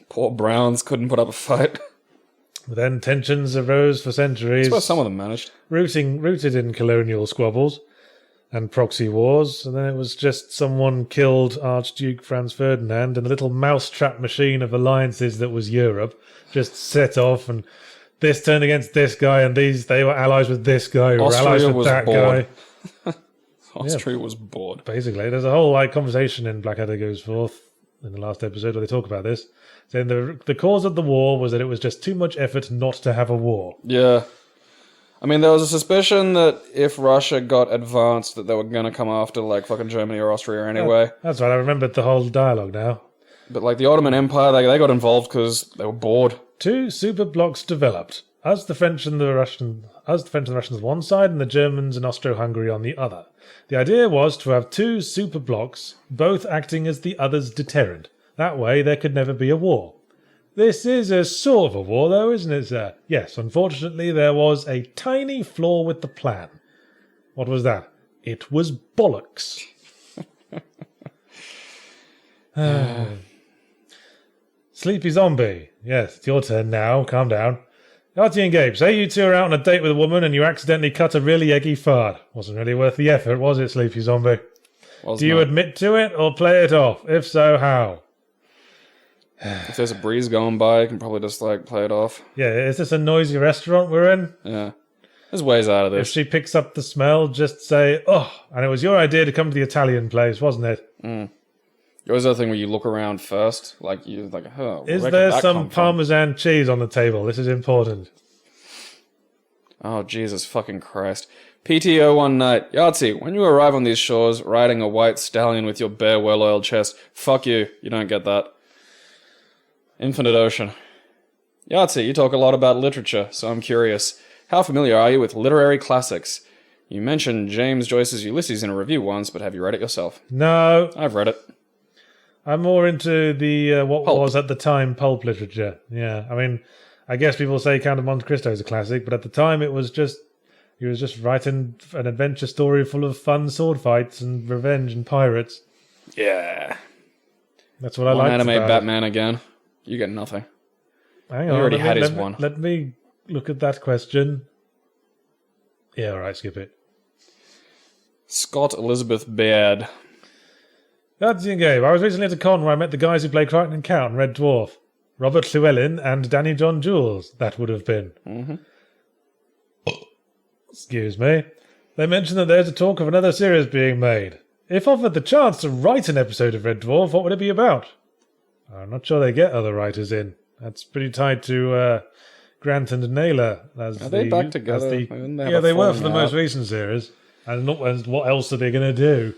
Poor Browns couldn't put up a fight. But then tensions arose for centuries, I suppose some of them managed. rooted in colonial squabbles and proxy wars. And then it was just someone killed Archduke Franz Ferdinand, and the little mousetrap machine of alliances that was Europe just set off, and this turned against this guy, and they were allies with this guy, who were allies Austria with was that bored. guy. Austria was bored. Basically, there's a whole conversation in Blackadder goes forth in the last episode where they talk about this, saying the cause of the war was that it was just too much effort not to have a war. Yeah. I mean, there was a suspicion that if Russia got advanced, that they were going to come after, like, fucking Germany or Austria anyway. That's right, I remembered the whole dialogue now. But, like, the Ottoman Empire, they got involved because they were bored. Two super blocks developed. Us, the French and the Russians on one side, and the Germans and Austro-Hungary on the other. The idea was to have two super blocks, both acting as the other's deterrent. That way there could never be a war. This is a sort of a war, though, isn't it, sir? Yes, unfortunately there was a tiny flaw with the plan. What was that? It was bollocks. Sleepy Zombie. Yes, it's your turn now. Calm down. Artie and Gabe, say you two are out on a date with a woman and you accidentally cut a really eggy fart. Wasn't really worth the effort, was it, Sleepy Zombie? Do you admit to it or play it off? If so, how? If there's a breeze going by, you can probably just, like, play it off. Yeah, is this a noisy restaurant we're in? Yeah. There's ways out of If this. she picks up the smell, just say, oh, and it was your idea to come to the Italian place, wasn't it? There was that thing where you look around first, like, you like, oh, Is where there could that some come from? Parmesan cheese on the table? This is important. Oh, Jesus fucking Christ. PTO one night. Yahtzee, when you arrive on these shores, riding a white stallion with your bare, well-oiled chest, fuck you, you don't get that. Infinite Ocean. Yahtzee, you talk a lot about literature, so I'm curious. How familiar are you with literary classics? You mentioned James Joyce's Ulysses in a review once, but have you read it yourself? No, I've read it. I'm more into the what Pulp. was at the time pulp literature. Yeah, I mean, I guess people say Count of Monte Cristo is a classic, but at the time he was just writing an adventure story full of fun sword fights and revenge and pirates. Yeah. That's what I One liked anime about Batman again. You get nothing. it. Hang He on, already had his let me- one. Let me look at that question. Yeah, all right, skip it. Scott Elizabeth Baird. That's in game. I was recently at a con where I met the guys who play Crichton and Count and Red Dwarf. Robert Llewellyn and Danny John Jules, that would have been. Mm-hmm. Excuse me. They mentioned that there's a talk of another series being made. If offered the chance to write an episode of Red Dwarf, what would it be about? I'm not sure they get other writers in. That's pretty tied to Grant and Naylor. Are they back together? Didn't they have Yeah, a they were for falling the most out? recent series. And what else are they going to do?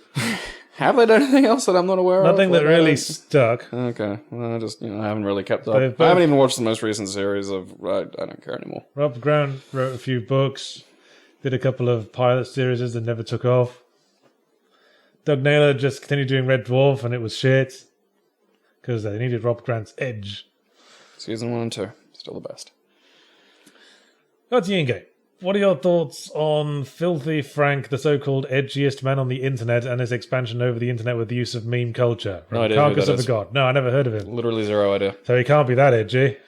Have they done anything else that I'm not aware of? Nothing that Like, really stuck. Okay. Well, I just, I haven't really kept up. They've both- I haven't even watched the most recent series of... I don't care anymore. Rob Grant wrote a few books, did a couple of pilot series that never took off. Doug Naylor just continued doing Red Dwarf and it was shit. because they needed Rob Grant's edge. Season 1 and 2. Still the best. Yinge, what are your thoughts on Filthy Frank, the so-called edgiest man on the internet, and his expansion over the internet with the use of meme culture? No idea who Carcass that of a is. God. No, I never heard of him. Literally zero idea. So he can't be that edgy.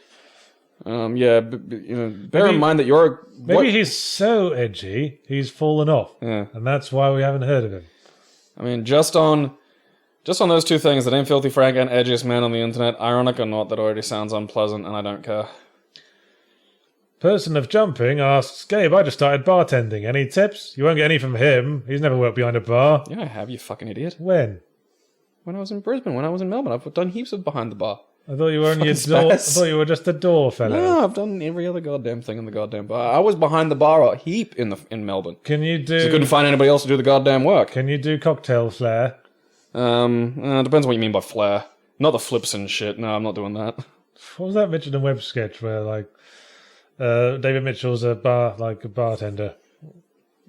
Yeah, bear in mind that you're... Maybe he's so edgy, he's fallen off. Yeah. And that's why we haven't heard of him. I mean, just on those two things, the name Filthy Frank and edgiest man on the internet, ironic or not, that already sounds unpleasant, and I don't care. Person of Jumping asks, Gabe, I just started bartending. Any tips? You won't get any from him. He's never worked behind a bar. Yeah, I have, you fucking idiot. When? When I was in Brisbane, when I was in Melbourne, I've done heaps of behind the bar. I thought you were only a door. I spaz. thought you were just a door fellow. No, I've done every other goddamn thing in the goddamn bar. I was behind the bar a heap in Melbourne. Can you do? I couldn't find anybody else to do the goddamn work. Can you do cocktail flair? Depends what you mean by flair. Not the flips and shit. No, I'm not doing that. What was that Mitchell and Webb sketch where David Mitchell's a bartender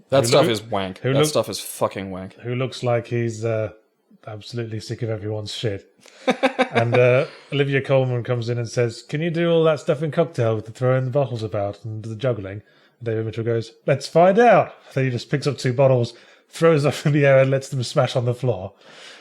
That Who stuff look- is wank. who That look- stuff is fucking wank. who looks like he's absolutely sick of everyone's shit. And Olivia Colman comes in and says, "Can you do all that stuff in cocktail with the throwing the bottles about and the juggling?" And David Mitchell goes, "Let's find out." So he just picks up 2 bottles, throws them in the air, and lets them smash on the floor.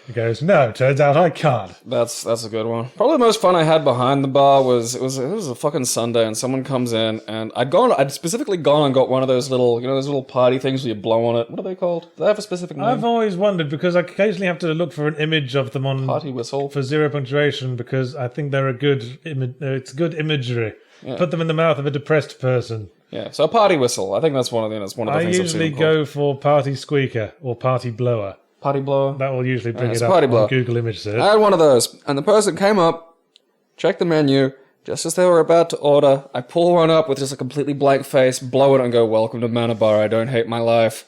He goes, "No, turns out I can't." That's a good one. Probably the most fun I had behind the bar was it was a fucking Sunday, and someone comes in, and I'd specifically gone and got one of those little party things where you blow on it. What are they called? Do they have a specific name? I've always wondered, because I occasionally have to look for an image of them on Party whistle. for zero punctuation, because I think they're a good it's good imagery. Put them in the mouth of a depressed person. Yeah, so a party whistle. I think that's one of the I things I've seen usually them called. go for party squeaker or party blower. Party blower. That will usually bring it's it a up party on blower. Google image search. I had one of those, and the person came up, checked the menu, just as they were about to order. I pull one up with just a completely blank face, blow it, and go, "Welcome to Manor Bar, I don't hate my life."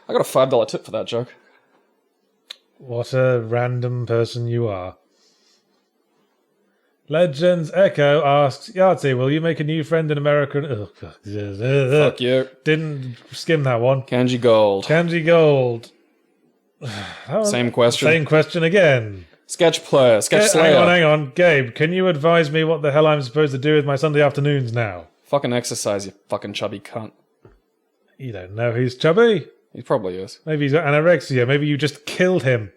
I got a $5 tip for that joke. What a random person you are. Legends Echo asks, Yahtzee, will you make a new friend in America? Ugh, Fuck you. Didn't skim that one. Kanji Gold. Kanji Gold. Same question. Same question again. Sketch player. Sketch slayer. Hang on. Gabe, can you advise me what the hell I'm supposed to do with my Sunday afternoons now? Fucking exercise, you fucking chubby cunt. You don't know he's chubby. He probably is. Maybe he's got anorexia. Maybe you just killed him.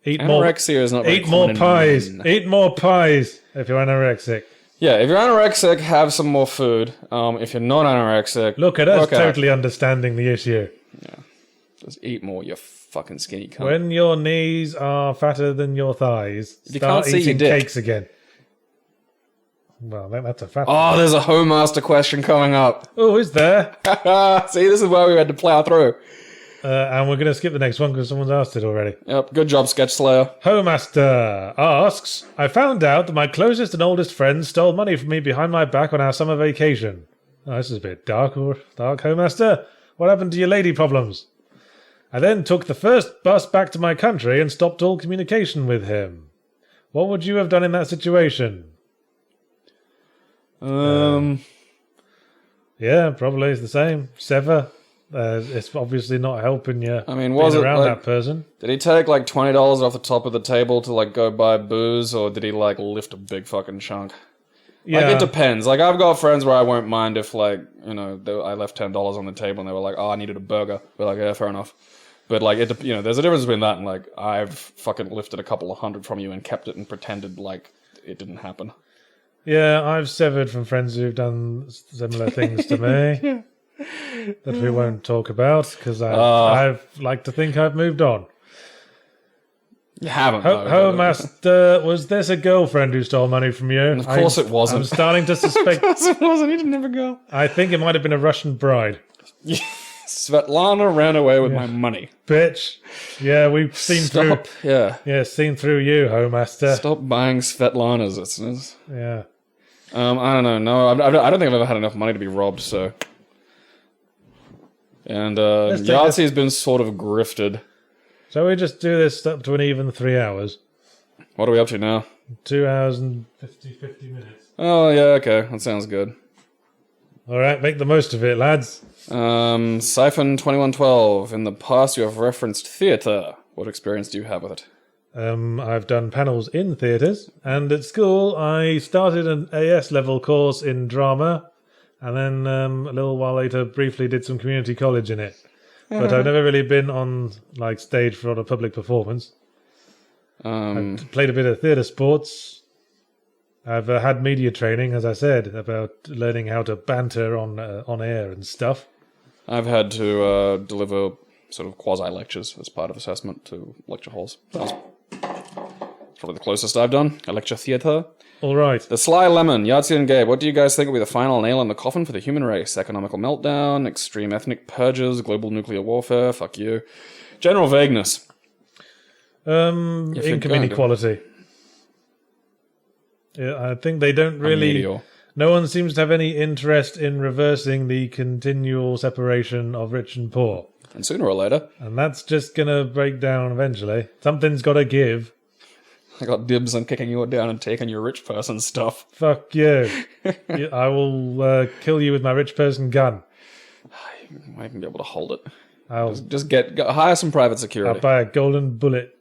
Anorexia is not very Eat more common in pies. men. Eat more pies if you're anorexic. Yeah, if you're anorexic, have some more food. If you're not anorexic, Look at us work out. totally understanding the issue. Just eat more, you fucking skinny cunt. When your knees are fatter than your thighs, You start can't see your eating dick. cakes again. Well, that's a fact. Oh, there's a Home Master question coming up. Oh, is there? See, this is where we had to plow through. And we're going to skip the next one because someone's asked it already. Yep, good job, Sketch Slayer. Homaster asks, I found out that my closest and oldest friends stole money from me behind my back on our summer vacation. Oh, this is a bit dark, Homaster. What happened to your lady problems? I then took the first bus back to my country and stopped all communication with him. What would you have done in that situation? Yeah, probably it's the same. Sever. It's obviously not helping you. I mean, was being it around like- that person? Did he take like $20 off the top of the table to like go buy booze, or did he like lift a big fucking chunk? Yeah, Like, it depends. Like, I've got friends where I won't mind if, like, I left $10 on the table and they were like, "Oh, I needed a burger." We're like, "Yeah, fair enough." But, like, there's a difference between that and, like, I've fucking lifted a couple of $100 from you and kept it and pretended like it didn't happen. Yeah, I've severed from friends who've done similar things to me that we won't talk about because I've like to think I've moved on. You haven't, though. Master, was this a girlfriend who stole money from you? Of course it wasn't. I'm starting to suspect. It wasn't. He didn't ever go. I think it might have been a Russian bride. Svetlana ran away with my money. Bitch. Yeah, we've seen Stop. through. Yeah. Yeah, seen through you, Homaster. Stop buying Svetlanas. It's Yeah. I don't know. No, I don't think I've ever had enough money to be robbed, so. And take this- Yahtzee's been sort of grifted. So we just do this up to an even 3 hours. What are we up to now? 2 hours and 50 minutes. Oh, yeah, okay. That sounds good. All right, make the most of it, lads. Siphon 2112. In the past, you have referenced theatre. What experience do you have with it? I've done panels in theatres, and at school I started an AS level course in drama, and then a little while later briefly did some community college in it. But I've never really been on like stage for a public performance. I've played a bit of theatre sports. I've had media training, as I said, about learning how to banter on air and stuff. I've had to deliver sort of quasi-lectures as part of assessment to lecture halls. That's probably the closest I've done. A lecture theatre. All right. The Sly Lemon, Yahtzee and Gabe, what do you guys think will be the final nail in the coffin for the human race? Economical meltdown, extreme ethnic purges, global nuclear warfare, fuck you. General vagueness. Income inequality. Yeah, I think they don't really... No one seems to have any interest in reversing the continual separation of rich and poor. And sooner or later. And that's just going to break down eventually. Something's got to give. I got dibs on kicking you down and taking your rich person stuff. Fuck you. I will kill you with my rich person gun. You might even be able to hold it. I'll Just hire some private security. I'll buy a golden bullet.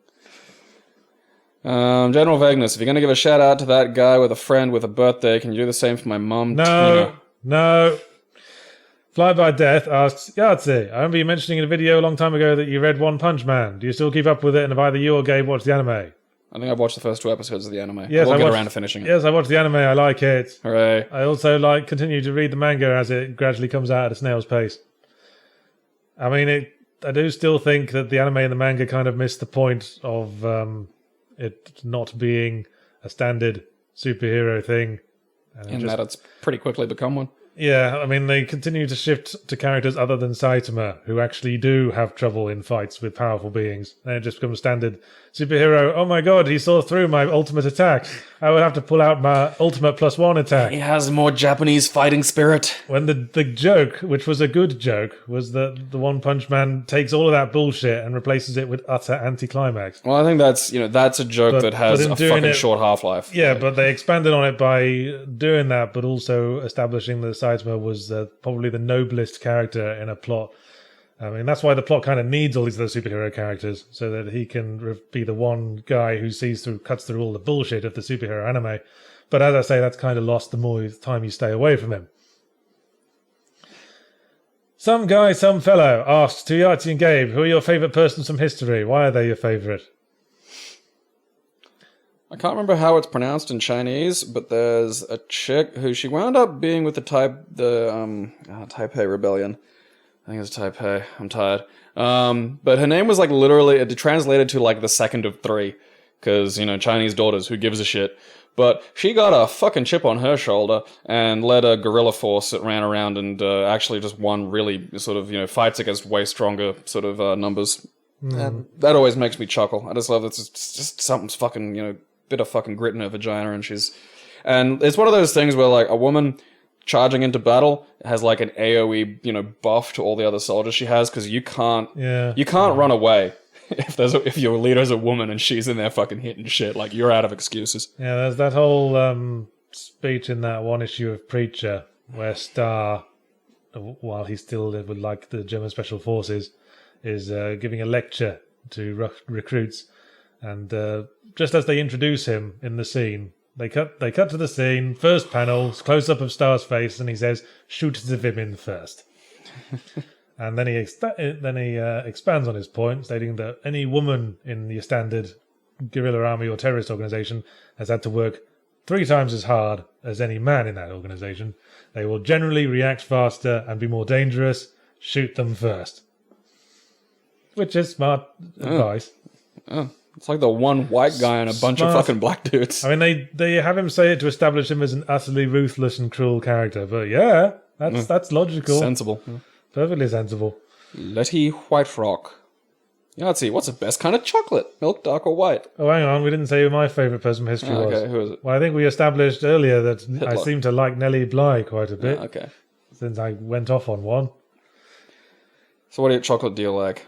General vagueness. If you're going to give a shout out to that guy with a friend with a birthday, can you do the same for my mum? No. Fly by Death asks, Yahtzee, I remember you mentioning in a video a long time ago that you read One Punch Man. Do you still keep up with it, and have either you or Gabe watched the anime? I think I've watched the first 2 episodes of the anime. Yes, I will get around to finishing it. Yes, I watched the anime. I like it. Hooray. I also continue to read the manga as it gradually comes out at a snail's pace. I mean, I do still think that the anime and the manga kind of missed the point of it not being a standard superhero thing. In that it's pretty quickly become one. Yeah, I mean, they continue to shift to characters other than Saitama, who actually do have trouble in fights with powerful beings. Then it just becomes standard superhero. Oh my god, he saw through my ultimate attack. I would have to pull out my ultimate +1 attack. He has more Japanese fighting spirit. When the joke, which was a good joke, was that the One Punch Man takes all of that bullshit and replaces it with utter anticlimax. Well, I think that's a joke that has a fucking short half-life. Yeah, but they expanded on it by doing that, but also establishing that Saitama was probably the noblest character in a plot. I mean, that's why the plot kind of needs all these other superhero characters, so that he can be the one guy who cuts through all the bullshit of the superhero anime. But as I say, that's kind of lost the more time you stay away from him. Some guy, some fellow asks to Yahtzee and Gabe, who are your favourite persons from history? Why are they your favourite? I can't remember how it's pronounced in Chinese, but there's a chick who she wound up being with the Taipei Rebellion. I think it's Taipei. I'm tired. But her name was literally, it translated to the second of 3. Because, Chinese daughters, who gives a shit. But she got a fucking chip on her shoulder and led a guerrilla force that ran around and actually just won really sort of, fights against way stronger sort of numbers. And that always makes me chuckle. I just love that it's just something's fucking, bit of fucking grit in her vagina and it's one of those things where a woman charging into battle has an AoE, buff to all the other soldiers she has, because you can't run away if your leader's a woman and she's in there fucking hitting shit. You're out of excuses. Yeah, there's that whole speech in that one issue of Preacher where Star, while he's still with the German Special Forces, is giving a lecture to recruits, and just as they introduce him in the scene, They cut to the scene, first panel, close up of Star's face, and he says, "Shoot the women first." And then he expands on his point, stating that any woman in the standard guerrilla army or terrorist organization has had to work 3 times as hard as any man in that organization. They will generally react faster and be more dangerous. Shoot them first. Which is smart advice. Oh. It's like the one white guy and a bunch of fucking black dudes. I mean, they have him say it to establish him as an utterly ruthless and cruel character, but yeah, that's logical. Sensible. Perfectly sensible. Letty White Rock. Yeah, let's see. What's the best kind of chocolate? Milk, dark, or white? Oh, hang on. We didn't say who my favourite person from history was. Okay, who is it? Well, I think we established earlier that Hitler. I seem to like Nellie Bly quite a bit. Okay. Since I went off on one. So what chocolate do you like?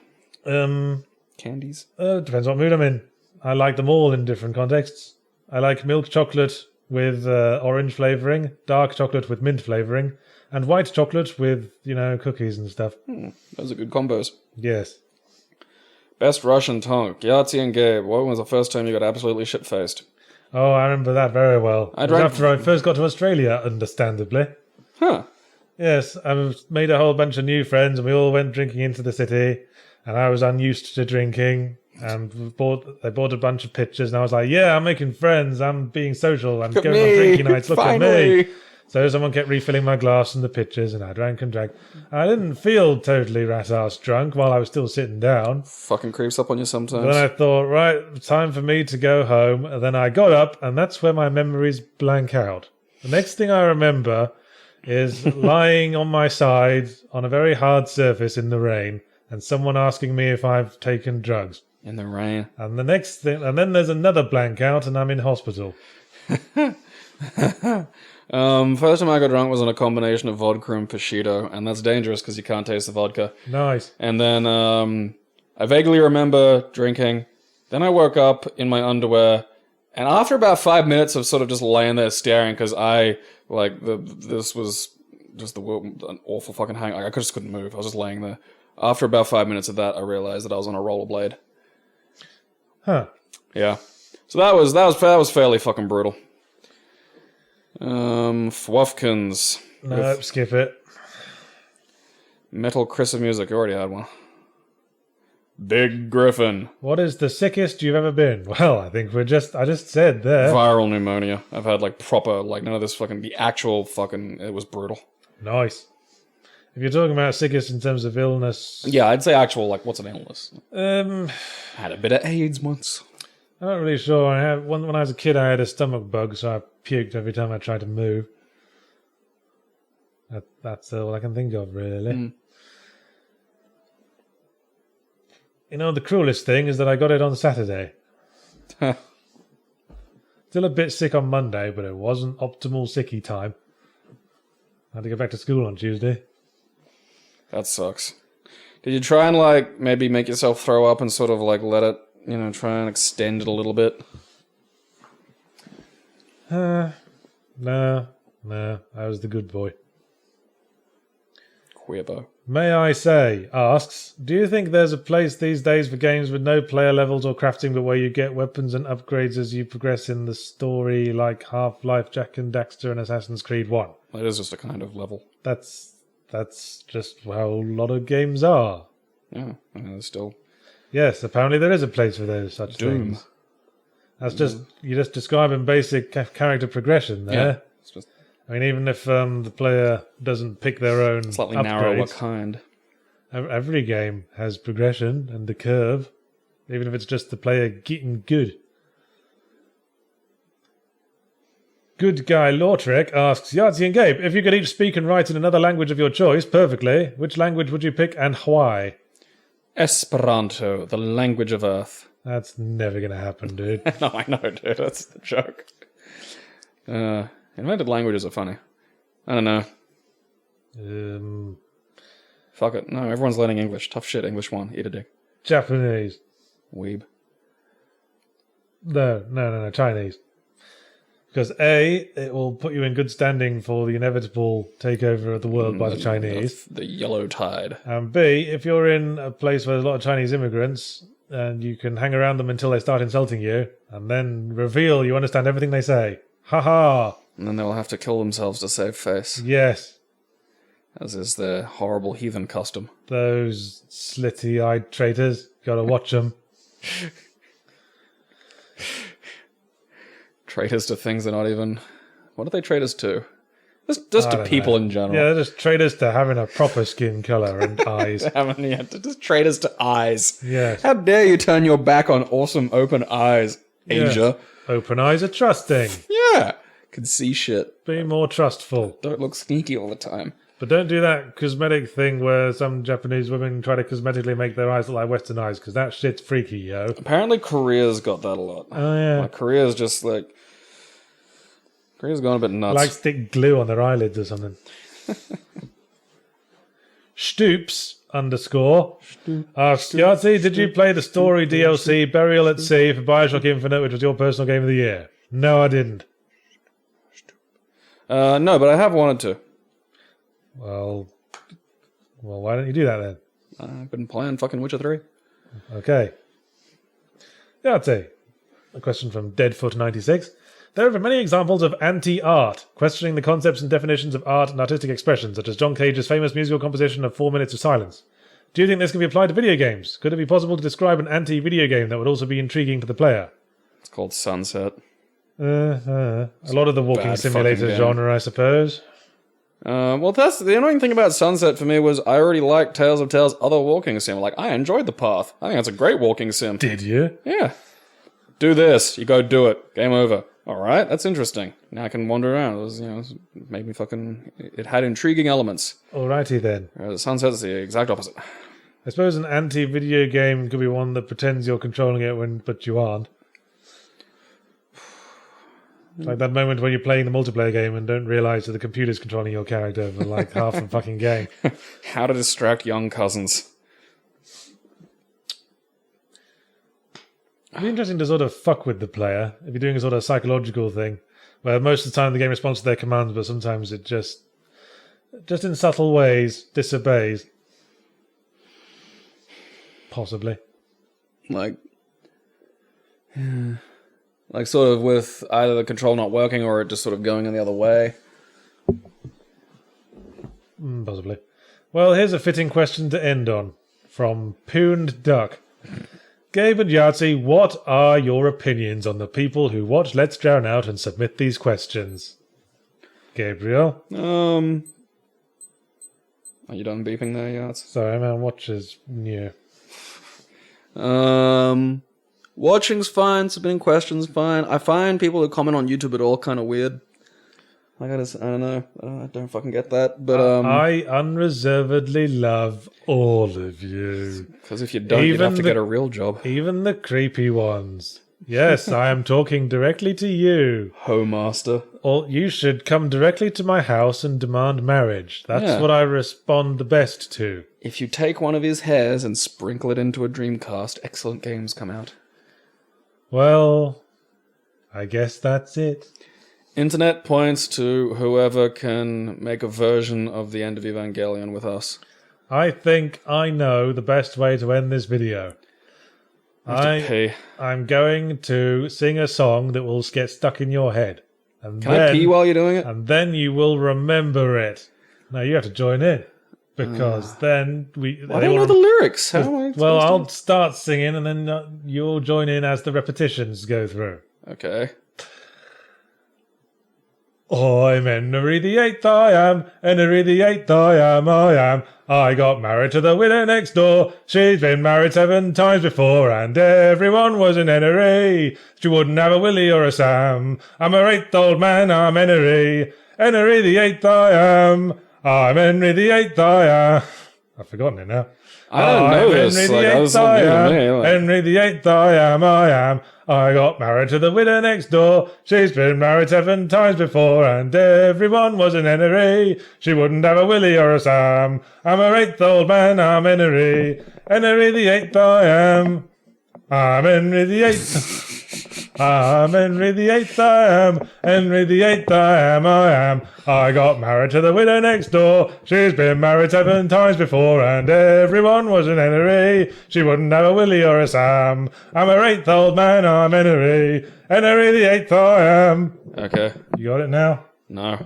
Candies? Depends what mood I'm in. I like them all in different contexts. I like milk chocolate with orange flavouring, dark chocolate with mint flavouring, and white chocolate with, cookies and stuff. Those are good combos. Yes. Best Russian tongue. Yahtzee and Gabe. What was the first time you got absolutely shit-faced? Oh, I remember that very well. I It was drank- after I first got to Australia, understandably. Huh. Yes, I made a whole bunch of new friends, and we all went drinking into the city. And I was unused to drinking, and they bought a bunch of pitchers, and I was like, "Yeah, I'm making friends. I'm being social. I'm Look at going on me. drinking nights. Look at me." Finally. So someone kept refilling my glass and the pitchers, and I drank and drank. I didn't feel totally rat-ass drunk while I was still sitting down. Fucking creeps up on you sometimes. Then I thought, right, time for me to go home. And then I got up, and that's where my memories blank out. The next thing I remember is lying on my side on a very hard surface in the rain, and someone asking me if I've taken drugs. In the rain. And the next thing, and then there's another blank out, and I'm in hospital. First time I got drunk was on a combination of vodka and prosciutto, and that's dangerous because you can't taste the vodka. Nice. And then I vaguely remember drinking. Then I woke up in my underwear, and after about 5 minutes of sort of just laying there staring, because this was just an awful fucking hang. I just couldn't move. I was just laying there. After about 5 minutes of that, I realized that I was on a rollerblade. Huh. Yeah. So that was fairly fucking brutal. Fwufkins. Nope, skip it. Metal Chris music. You already had one. Big Griffin. What is the sickest you've ever been? Well, I think I just said there. Viral pneumonia. I've had proper, none of this the actual fucking, it was brutal. Nice. If you're talking about sickest in terms of illness, Yeah, I'd say actual, what's an illness? I Had a bit of AIDS once. I'm not really sure. I had when I was a kid, I had a stomach bug, so I puked every time I tried to move. That's all I can think of, really. Mm. You know, the cruelest thing is that I got it on Saturday. Still a bit sick on Monday, but it wasn't optimal sicky time. I had to go back to school on Tuesday. That sucks. Did you try and, maybe make yourself throw up and sort of, let it, try and extend it a little bit? No, I was the good boy. Queerbo. May I say, asks, do you think there's a place these days for games with no player levels or crafting, but where you get weapons and upgrades as you progress in the story, like Half-Life, Jack and Daxter, and Assassin's Creed 1? That is just a kind of level. That's just how a lot of games are. Yeah, there's still... Yes, apparently there is a place for those such Doom. things. That's just, you're just describing basic character progression there. Yeah. It's just I mean, even if the player doesn't pick their own slightly upgrades, narrower kind. every game has progression and a curve, even if it's just the player getting good. Good Guy Lautrec asks, Yahtzee and Gabe, if you could each speak and write in another language of your choice perfectly, which language would you pick and why? Esperanto, the language of Earth. That's never going to happen, dude. No, I know, dude. That's the joke. Invented languages are funny. I don't know. Fuck it. No, everyone's learning English. Tough shit. English 1. Eat a dick. Japanese. Weeb. No, Chinese. Because A, it will put you in good standing for the inevitable takeover of the world by the Chinese. The yellow tide. And B, if you're in a place where there's a lot of Chinese immigrants, and you can hang around them until they start insulting you, and then reveal you understand everything they say. Ha ha! And then they'll have to kill themselves to save face. Yes. As is their horrible heathen custom. Those slitty-eyed traitors. Gotta watch them. Traitors to things they're not even... What are they traitors to? Just to people in general. Yeah, they're just traitors to having a proper skin colour and eyes. Just traitors to eyes. Yes. How dare you turn your back on awesome open eyes, Asia. Yeah. Open eyes are trusting. Yeah. Can see shit. Be more trustful. Don't look sneaky all the time. But don't do that cosmetic thing where some Japanese women try to cosmetically make their eyes look like Western eyes, because that shit's freaky, yo. Apparently Korea's got that a lot. Oh, yeah. Korea's just Korea's gone a bit nuts. Like stick glue on their eyelids or something. Stoops asks, Yahtzee, did you play the story DLC Burial at Sea for Bioshock Infinite, which was your personal game of the year? No, I didn't. No, but I have wanted to. Well, why don't you do that then? I've been playing fucking Witcher 3. Okay. Yahtzee. A question from Deadfoot96. There have been many examples of anti-art, questioning the concepts and definitions of art and artistic expression, such as John Cage's famous musical composition of 4 Minutes of Silence. Do you think this can be applied to video games? Could it be possible to describe an anti-video game that would also be intriguing to the player? It's called Sunset. A lot of the walking Bad simulator fucking game. genre, I suppose. Well, that's the annoying thing about Sunset for me was I already liked Tales of Tales' other walking sim. Like, I enjoyed The Path. I think that's a great walking sim. Did you? Yeah. Do this. You go do it. Game over. All right, that's interesting. Now I can wander around. It was, it made me fucking... It had intriguing elements. Alrighty then. Sunset's the exact opposite. I suppose an anti-video game could be one that pretends you're controlling it but you aren't. It's like that moment when you're playing the multiplayer game and don't realise that the computer's controlling your character for like half the fucking game. How to distract young cousins. It'd be interesting to sort of fuck with the player if you're doing a sort of psychological thing, where most of the time the game responds to their commands, but sometimes it just in subtle ways, disobeys. Possibly. Like sort of with either the control not working or it just sort of going in the other way. Possibly. Well, here's a fitting question to end on. From Pooned Duck. Gabe and Yahtzee, what are your opinions on the people who watch Let's Drown Out and submit these questions? Gabriel? Are you done beeping there, Yards? Sorry, my watch is new. Watching's fine, submitting questions fine. I find people who comment on YouTube at all kind of weird. Like I don't know. I don't fucking get that. But I unreservedly love all of you. Because if you don't, you'd have to get a real job. Even the creepy ones. Yes, I am talking directly to you. Ho master. Or you should come directly to my house and demand marriage. That's what I respond the best to. If you take one of his hairs and sprinkle it into a Dreamcast, excellent games come out. Well, I guess that's it. Internet points to whoever can make a version of the end of Evangelion with us. I think I know the best way to end this video. I'm going to sing a song that will get stuck in your head. And Can I pee while you're doing it? And then you will remember it. No, you have to join in. Because then I don't know the lyrics. How am I supposed Well, to- I'll start singing and then you'll join in as the repetitions go through. Okay. I'm Henry the Eighth, I am. Henry the Eighth, I am. I got married to the widow next door. She's been married 7 times before, and everyone was an Henry. She wouldn't have a Willie or a Sam. I'm her 8th old man, I'm Henry. Henry the Eighth, I am. I'm Henry the Eighth, I am. I've forgotten it now. I don't know this. Henry Like, the that was Eighth, so I new to am. me. Like- Henry the Eighth, I am. I got married to the widow next door. She's been married 7 times before, and everyone was an Henry. She wouldn't have a Willie or a Sam. I'm her 8th old man, I'm Henry. Henry the Eighth, I am. I'm Henry the Eighth. I'm Henry the Eighth, I am. Henry the Eighth, I am. I got married to the widow next door. She's been married 7 times before, and everyone was an Henry. She wouldn't have a Willie or a Sam. I'm her 8th old man, I'm Henry. Henry the Eighth, I am. Okay. You got it now? No.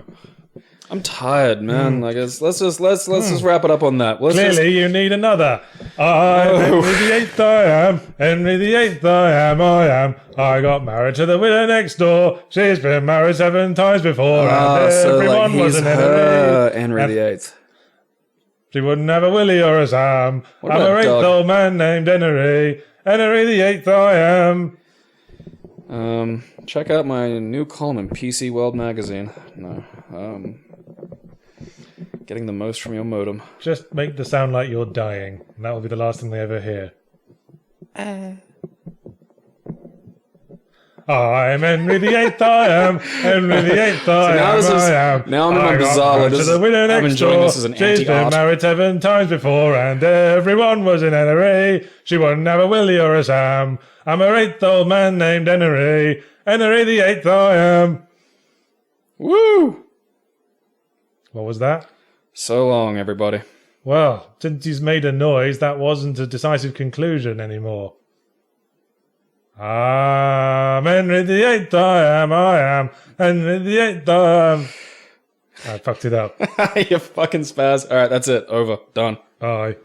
I'm tired, man. I guess let's just wrap it up on that. Clearly, you need another. I'm Henry the Eighth, I am. Henry the Eighth, I am. I got married to the widow next door. She's been married 7 times before, and everyone was an Henry. Henry the Eighth. She wouldn't have a Willie or a Sam. What I'm about a 8th Doug? old man named Henry. Henry the Eighth, I am. Check out my new column in PC World magazine. No. Getting the most from your modem. Just make the sound like you're dying, and that will be the last thing they ever hear. I'm Henry the Eighth, I am. Henry the Eighth, I now am. this is- I am. now I'm in my I got bizarre- married this to the is- widow I'm next enjoying door. this as an She's been anti-art. married 7 times before, and everyone was an Henry. She wouldn't have a Willie or a Sam. I'm her 8th old man named Henry. Henry the Eighth, I am. Woo! What was that? So long, everybody. Well, since he's made a noise, that wasn't a decisive conclusion anymore. I'm Henry VIII, I am Henry VIII, I am. I fucked it up. You fucking spaz. Alright, that's it. Over. Done. Bye.